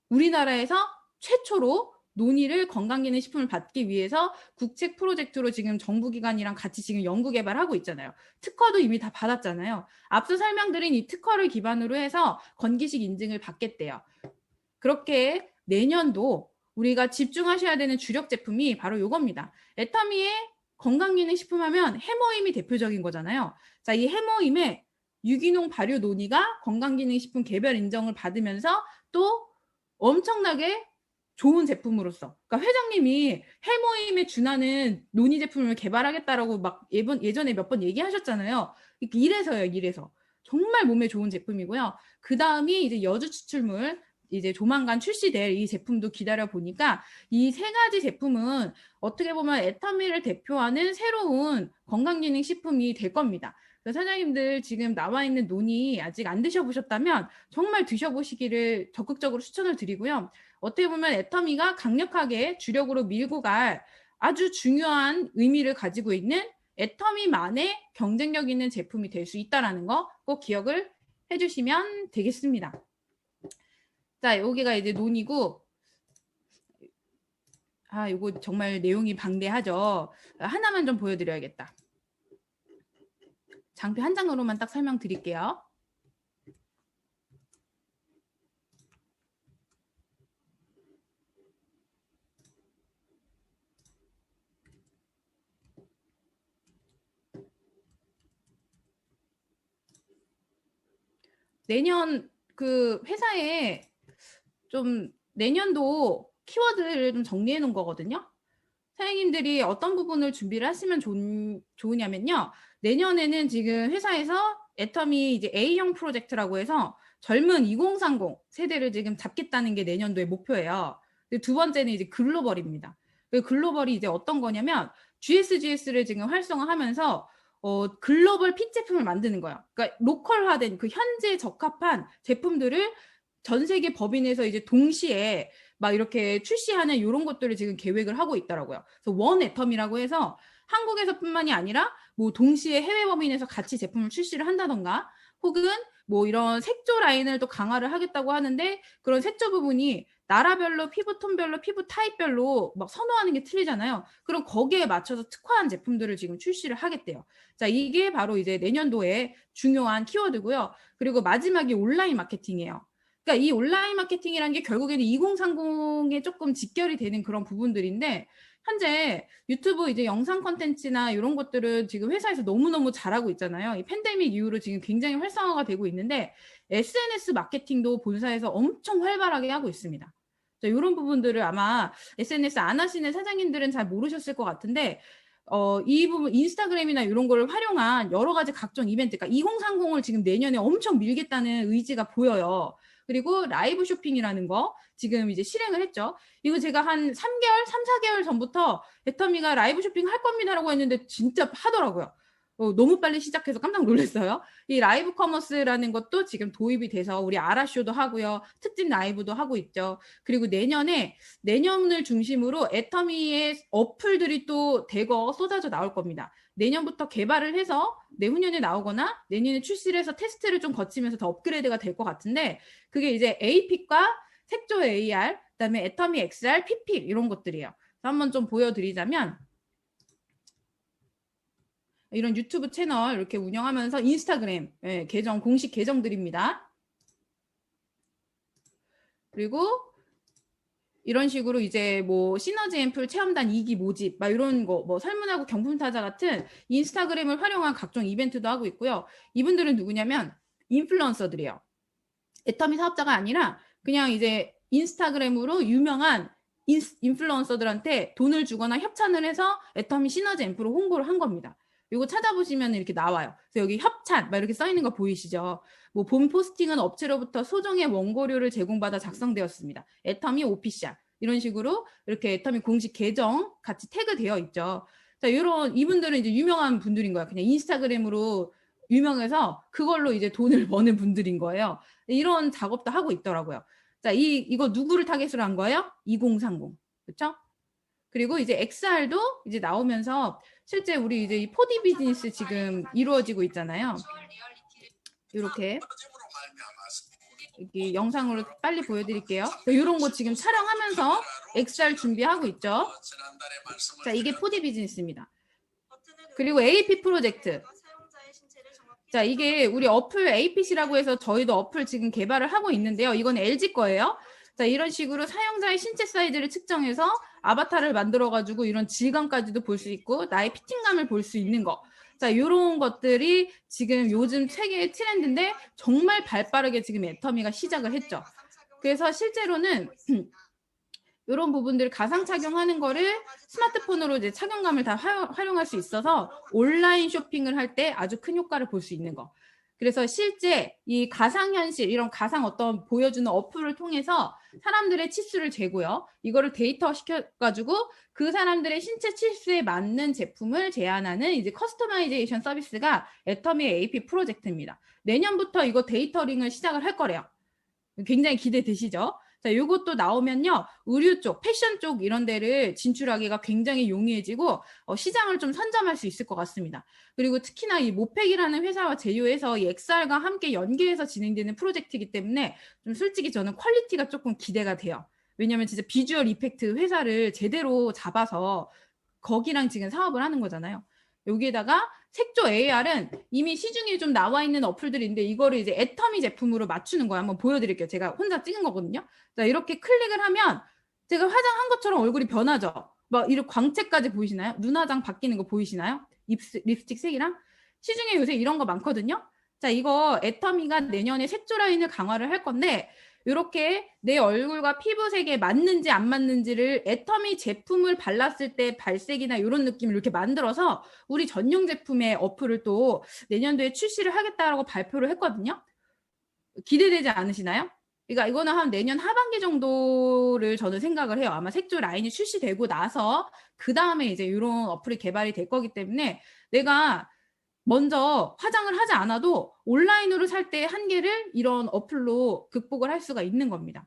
우리나라에서 최초로 논의를 건강기능식품을 받기 위해서 국책 프로젝트로 지금 정부기관이랑 같이 지금 연구개발하고 있잖아요. 특허도 이미 다 받았잖아요. 앞서 설명드린 이 특허를 기반으로 해서 건기식 인증을 받겠대요. 그렇게 내년도 우리가 집중하셔야 되는 주력 제품이 바로 이겁니다. 애터미의 건강기능식품 하면 해모임이 대표적인 거잖아요. 자, 이 해모임의 유기농 발효 논의가 건강기능식품 개별 인정을 받으면서 또 엄청나게 좋은 제품으로서, 그러니까 회장님이 해모임에 준하는 논의 제품을 개발하겠다라고 막 예전에 몇 번 얘기하셨잖아요. 이래서요, 이래서. 정말 몸에 좋은 제품이고요. 그 다음이 이제 여주 추출물, 이제 조만간 출시될 이 제품도 기다려 보니까 이 세 가지 제품은 어떻게 보면 애터미를 대표하는 새로운 건강기능식품이 될 겁니다. 그래서 사장님들 지금 나와 있는 논이 아직 안 드셔보셨다면 정말 드셔보시기를 적극적으로 추천을 드리고요. 어떻게 보면 애터미가 강력하게 주력으로 밀고 갈 아주 중요한 의미를 가지고 있는 애터미만의 경쟁력 있는 제품이 될 수 있다는 거 꼭 기억을 해주시면 되겠습니다. 자, 여기가 이제 논이고, 이거 정말 내용이 방대하죠. 하나만 좀 보여드려야겠다. 장표 한 장으로만 딱 설명드릴게요. 내년 그 회사에 좀 내년도 키워드를 좀 정리해 놓은 거거든요. 사장님들이 어떤 부분을 준비를 하시면 좋으냐면요. 내년에는 지금 회사에서 애터미 이제 A형 프로젝트라고 해서 젊은 2030 세대를 지금 잡겠다는 게 내년도의 목표예요. 두 번째는 이제 글로벌입니다. 글로벌이 이제 어떤 거냐면 GSGS를 지금 활성화하면서 글로벌 핏 제품을 만드는 거예요. 그러니까 로컬화된 그 현재 적합한 제품들을 전 세계 법인에서 이제 동시에 막 이렇게 출시하는 이런 것들을 지금 계획을 하고 있더라고요. 그래서 원 애텀이라고 해서 한국에서뿐만이 아니라 뭐 동시에 해외 법인에서 같이 제품을 출시를 한다던가 혹은 뭐 이런 색조 라인을 또 강화를 하겠다고 하는데 그런 색조 부분이 나라별로 피부 톤별로 피부 타입별로 막 선호하는 게 틀리잖아요. 그럼 거기에 맞춰서 특화한 제품들을 지금 출시를 하겠대요. 자, 이게 바로 이제 내년도에 중요한 키워드고요. 그리고 마지막이 온라인 마케팅이에요. 그러니까 이 온라인 마케팅이라는 게 결국에는 2030에 조금 직결이 되는 그런 부분들인데 현재 유튜브 이제 영상 콘텐츠나 이런 것들은 지금 회사에서 너무너무 잘하고 있잖아요. 이 팬데믹 이후로 지금 굉장히 활성화가 되고 있는데 SNS 마케팅도 본사에서 엄청 활발하게 하고 있습니다. 자, 이런 부분들을 아마 SNS 안 하시는 사장님들은 잘 모르셨을 것 같은데 이 부분 인스타그램이나 이런 거를 활용한 여러 가지 각종 이벤트, 그러니까 2030을 지금 내년에 엄청 밀겠다는 의지가 보여요. 그리고 라이브 쇼핑이라는 거 지금 이제 실행을 했죠. 이거 제가 한 3개월, 3, 4개월 전부터 애터미가 라이브 쇼핑 할 겁니다라고 했는데 진짜 하더라고요. 너무 빨리 시작해서 깜짝 놀랐어요. 이 라이브 커머스라는 것도 지금 도입이 돼서 우리 아라쇼도 하고요. 특집 라이브도 하고 있죠. 그리고 내년을 중심으로 애터미의 어플들이 또 대거 쏟아져 나올 겁니다. 내년부터 개발을 해서 내후년에 나오거나 내년에 출시를 해서 테스트를 좀 거치면서 더 업그레이드가 될 것 같은데 그게 이제 AP과 색조 AR, 그다음에 애터미 XR, PP 이런 것들이에요. 한번 좀 보여드리자면 이런 유튜브 채널 이렇게 운영하면서 인스타그램 계정 공식 계정들입니다. 그리고 이런 식으로 이제 뭐 시너지 앰플 체험단 2기 모집 막 이런 거 뭐 설문하고 경품타자 같은 인스타그램을 활용한 각종 이벤트도 하고 있고요. 이분들은 누구냐면 인플루언서들이에요. 애터미 사업자가 아니라 그냥 이제 인스타그램으로 유명한 인플루언서들한테 돈을 주거나 협찬을 해서 애터미 시너지 앰플로 홍보를 한 겁니다. 이거 찾아보시면 이렇게 나와요. 그래서 여기 협찬 막 이렇게 써 있는 거 보이시죠? 뭐 본 포스팅은 업체로부터 소정의 원고료를 제공받아 작성되었습니다. 애터미 오피셜 이런 식으로 이렇게 애터미 공식 계정 같이 태그되어 있죠. 자, 이분들은 이제 유명한 분들인 거예요. 그냥 인스타그램으로 유명해서 그걸로 이제 돈을 버는 분들인 거예요. 이런 작업도 하고 있더라고요. 자, 이거 누구를 타겟으로 한 거예요? 2030. 그렇죠? 그리고 이제 XR도 이제 나오면서 실제 우리 이제 이 4D 비즈니스 지금 이루어지고 있잖아요. 이렇게 여기 영상으로 빨리 보여드릴게요. 이런 거 지금 촬영하면서 XR 준비하고 있죠. 자, 이게 4D 비즈니스입니다. 그리고 AP 프로젝트. 자, 이게 우리 어플 APC라고 해서 저희도 어플 지금 개발을 하고 있는데요. 이건 LG 거예요. 자, 이런 식으로 사용자의 신체 사이즈를 측정해서 아바타를 만들어가지고 이런 질감까지도 볼 수 있고 나의 피팅감을 볼 수 있는 거. 자, 이런 것들이 지금 요즘 세계의 트렌드인데 정말 발빠르게 지금 애터미가 시작을 했죠. 그래서 실제로는 이런 부분들 가상 착용하는 거를 스마트폰으로 이제 착용감을 다 활용할 수 있어서 온라인 쇼핑을 할 때 아주 큰 효과를 볼 수 있는 거. 그래서 실제 이 가상현실 이런 가상 어떤 보여주는 어플을 통해서 사람들의 치수를 재고요. 이거를 데이터 시켜가지고 그 사람들의 신체 치수에 맞는 제품을 제안하는 이제 커스터마이제이션 서비스가 애터미의 AP 프로젝트입니다. 내년부터 이거 데이터링을 시작을 할 거래요. 굉장히 기대되시죠? 자, 요것도 나오면요. 의류 쪽, 패션 쪽 이런 데를 진출하기가 굉장히 용이해지고 시장을 좀 선점할 수 있을 것 같습니다. 그리고 특히나 이 모팩이라는 회사와 제휴해서 이 XR과 함께 연계해서 진행되는 프로젝트이기 때문에 좀 솔직히 저는 퀄리티가 조금 기대가 돼요. 왜냐면 진짜 비주얼 이펙트 회사를 제대로 잡아서 거기랑 지금 사업을 하는 거잖아요. 여기에다가 색조 AR은 이미 시중에 좀 나와 있는 어플들인데 이거를 이제 애터미 제품으로 맞추는 거예요. 한번 보여드릴게요. 제가 혼자 찍은 거거든요. 자, 이렇게 클릭을 하면 제가 화장한 것처럼 얼굴이 변하죠. 막 이런 광채까지 보이시나요? 눈화장 바뀌는 거 보이시나요? 립스틱 색이랑 시중에 요새 이런 거 많거든요. 자, 이거 애터미가 내년에 색조 라인을 강화를 할 건데 이렇게 내 얼굴과 피부색에 맞는지 안 맞는지를 애터미 제품을 발랐을 때 발색이나 이런 느낌을 이렇게 만들어서 우리 전용 제품의 어플을 또 내년도에 출시를 하겠다라고 발표를 했거든요. 기대되지 않으시나요? 그러니까 이거는 한 내년 하반기 정도를 저는 생각을 해요. 아마 색조 라인이 출시되고 나서 그 다음에 이제 이런 어플이 개발이 될 거기 때문에 내가 먼저 화장을 하지 않아도 온라인으로 살 때 한계를 이런 어플로 극복을 할 수가 있는 겁니다.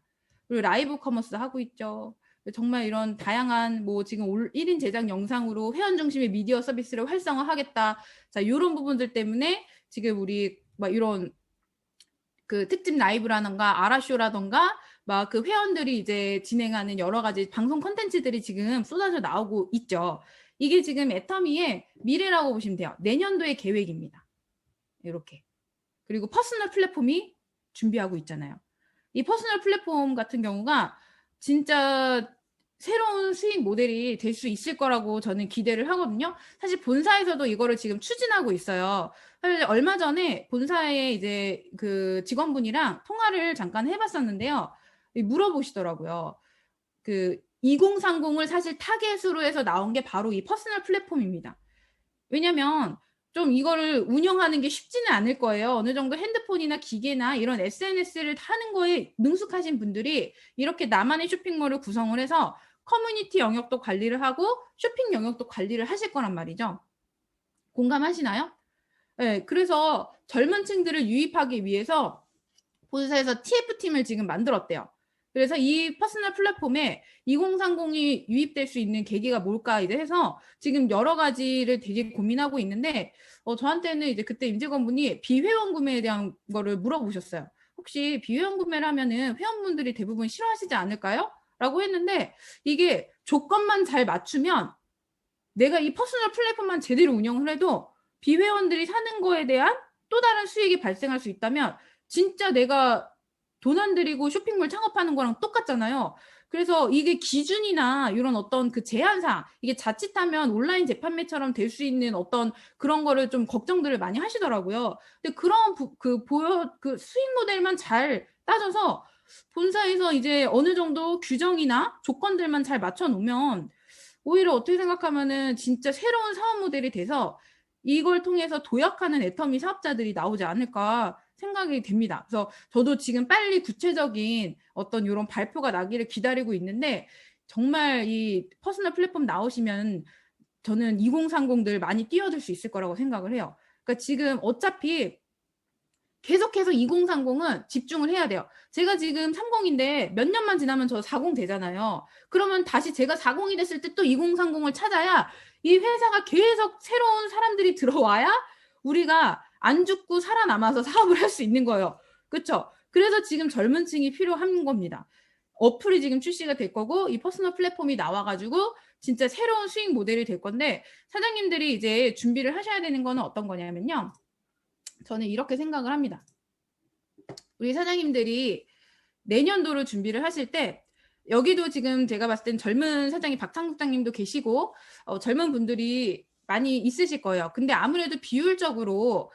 그리고 라이브 커머스 하고 있죠. 정말 이런 다양한 뭐 지금 1인 제작 영상으로 회원 중심의 미디어 서비스를 활성화하겠다. 자, 이런 부분들 때문에 지금 우리 막 이런 그 특집 라이브라던가 아라쇼라던가 막 그 회원들이 이제 진행하는 여러 가지 방송 콘텐츠들이 지금 쏟아져 나오고 있죠. 이게 지금 애터미의 미래라고 보시면 돼요. 내년도의 계획입니다. 이렇게. 그리고 퍼스널 플랫폼이 준비하고 있잖아요. 이 퍼스널 플랫폼 같은 경우가 진짜 새로운 수익 모델이 될 수 있을 거라고 저는 기대를 하거든요. 사실 본사에서도 이거를 지금 추진하고 있어요. 사실 얼마 전에 본사에 이제 그 직원분이랑 통화를 잠깐 해봤었는데요. 물어보시더라고요. 그 2030을 사실 타겟으로 해서 나온 게 바로 이 퍼스널 플랫폼입니다. 왜냐면 좀 이거를 운영하는 게 쉽지는 않을 거예요. 어느 정도 핸드폰이나 기계나 이런 SNS를 하는 거에 능숙하신 분들이 이렇게 나만의 쇼핑몰을 구성을 해서 커뮤니티 영역도 관리를 하고 쇼핑 영역도 관리를 하실 거란 말이죠. 공감하시나요? 네, 그래서 젊은 층들을 유입하기 위해서 본사에서 TF팀을 지금 만들었대요. 그래서 이 퍼스널 플랫폼에 2030이 유입될 수 있는 계기가 뭘까 이제 해서 지금 여러 가지를 되게 고민하고 있는데 저한테는 이제 그때 임직원분이 비회원 구매에 대한 거를 물어보셨어요. 혹시 비회원 구매를 하면은 회원분들이 대부분 싫어하시지 않을까요? 라고 했는데 이게 조건만 잘 맞추면 내가 이 퍼스널 플랫폼만 제대로 운영을 해도 비회원들이 사는 거에 대한 또 다른 수익이 발생할 수 있다면 진짜 내가 돈 안 들이고 쇼핑몰 창업하는 거랑 똑같잖아요. 그래서 이게 기준이나 이런 어떤 그 제한사항, 이게 자칫하면 온라인 재판매처럼 될 수 있는 어떤 그런 거를 좀 걱정들을 많이 하시더라고요. 근데 그런 그 수익 모델만 잘 따져서 본사에서 이제 어느 정도 규정이나 조건들만 잘 맞춰 놓으면 오히려 어떻게 생각하면은 진짜 새로운 사업 모델이 돼서 이걸 통해서 도약하는 애터미 사업자들이 나오지 않을까 생각이 됩니다. 그래서 저도 지금 빨리 구체적인 어떤 이런 발표가 나기를 기다리고 있는데 정말 이 퍼스널 플랫폼 나오시면 저는 2030들 많이 뛰어들 수 있을 거라고 생각을 해요. 그러니까 지금 어차피 계속해서 2030은 집중을 해야 돼요. 제가 지금 30인데 몇 년만 지나면 저 40 되잖아요. 그러면 다시 제가 40이 됐을 때 또 2030을 찾아야 이 회사가 계속 새로운 사람들이 들어와야 우리가 안 죽고 살아남아서 사업을 할 수 있는 거예요. 그렇죠? 그래서 지금 젊은 층이 필요한 겁니다. 어플이 지금 출시가 될 거고 이 퍼스널 플랫폼이 나와가지고 진짜 새로운 수익 모델이 될 건데 사장님들이 이제 준비를 하셔야 되는 거는 어떤 거냐면요. 저는 이렇게 생각을 합니다. 우리 사장님들이 내년도를 준비를 하실 때 여기도 지금 제가 봤을 땐 젊은 사장님 박창국장님도 계시고 젊은 분들이 많이 있으실 거예요. 근데 아무래도 비율적으로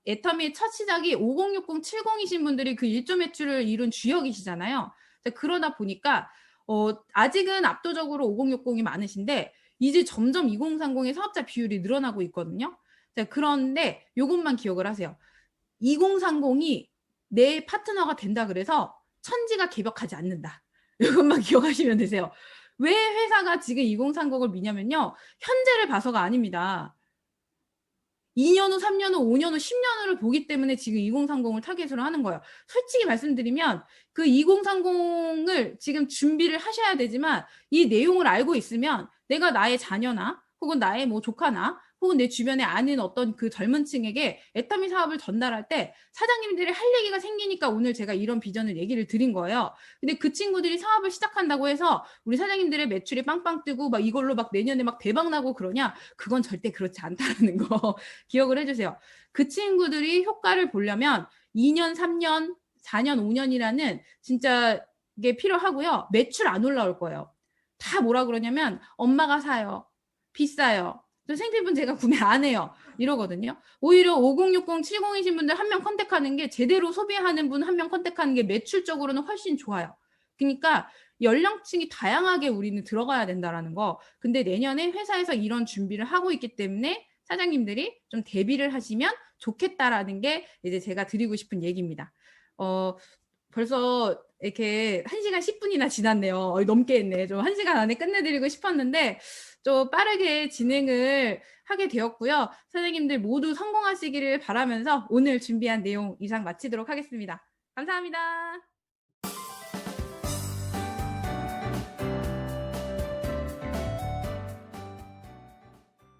애터미의 첫 시작이 5060, 70이신 분들이 그 1조 매출을 이룬 주역이시잖아요. 그러다 보니까 아직은 압도적으로 5060이 많으신데 이제 점점 2030의 사업자 비율이 늘어나고 있거든요. 그런데 이것만 기억을 하세요. 2030이 내 파트너가 된다 그래서 천지가 개벽하지 않는다. 이것만 기억하시면 되세요. 왜 회사가 지금 2030을 미냐면요. 현재를 봐서가 아닙니다. 2년 후, 3년 후, 5년 후, 10년 후를 보기 때문에 지금 2030을 타겟으로 하는 거예요. 솔직히 말씀드리면 그 2030을 지금 준비를 하셔야 되지만 이 내용을 알고 있으면 내가 나의 자녀나 혹은 나의 뭐 조카나 혹은 내 주변에 아는 어떤 그 젊은 층에게 애터미 사업을 전달할 때 사장님들이 할 얘기가 생기니까 오늘 제가 이런 비전을 얘기를 드린 거예요. 근데 그 친구들이 사업을 시작한다고 해서 우리 사장님들의 매출이 빵빵 뜨고 막 이걸로 막 내년에 막 대박 나고 그러냐? 그건 절대 그렇지 않다는 거 기억을 해주세요. 그 친구들이 효과를 보려면 2년, 3년, 4년, 5년이라는 진짜 게 필요하고요. 매출 안 올라올 거예요. 다 뭐라 그러냐면 엄마가 사요. 비싸요. 저 생필품 제가 구매 안 해요. 이러거든요. 오히려 5060, 70이신 분들 한 명 컨택하는 게 제대로 소비하는 분 한 명 컨택하는 게 매출적으로는 훨씬 좋아요. 그러니까 연령층이 다양하게 우리는 들어가야 된다라는 거. 근데 내년에 회사에서 이런 준비를 하고 있기 때문에 사장님들이 좀 대비를 하시면 좋겠다라는 게 이제 제가 드리고 싶은 얘기입니다. 벌써 이렇게 1시간 10분이나 지났네요. 넘게 했네. 좀 1시간 안에 끝내드리고 싶었는데 좀 빠르게 진행을 하게 되었고요. 사장님들 모두 성공하시기를 바라면서 오늘 준비한 내용 이상 마치도록 하겠습니다. 감사합니다.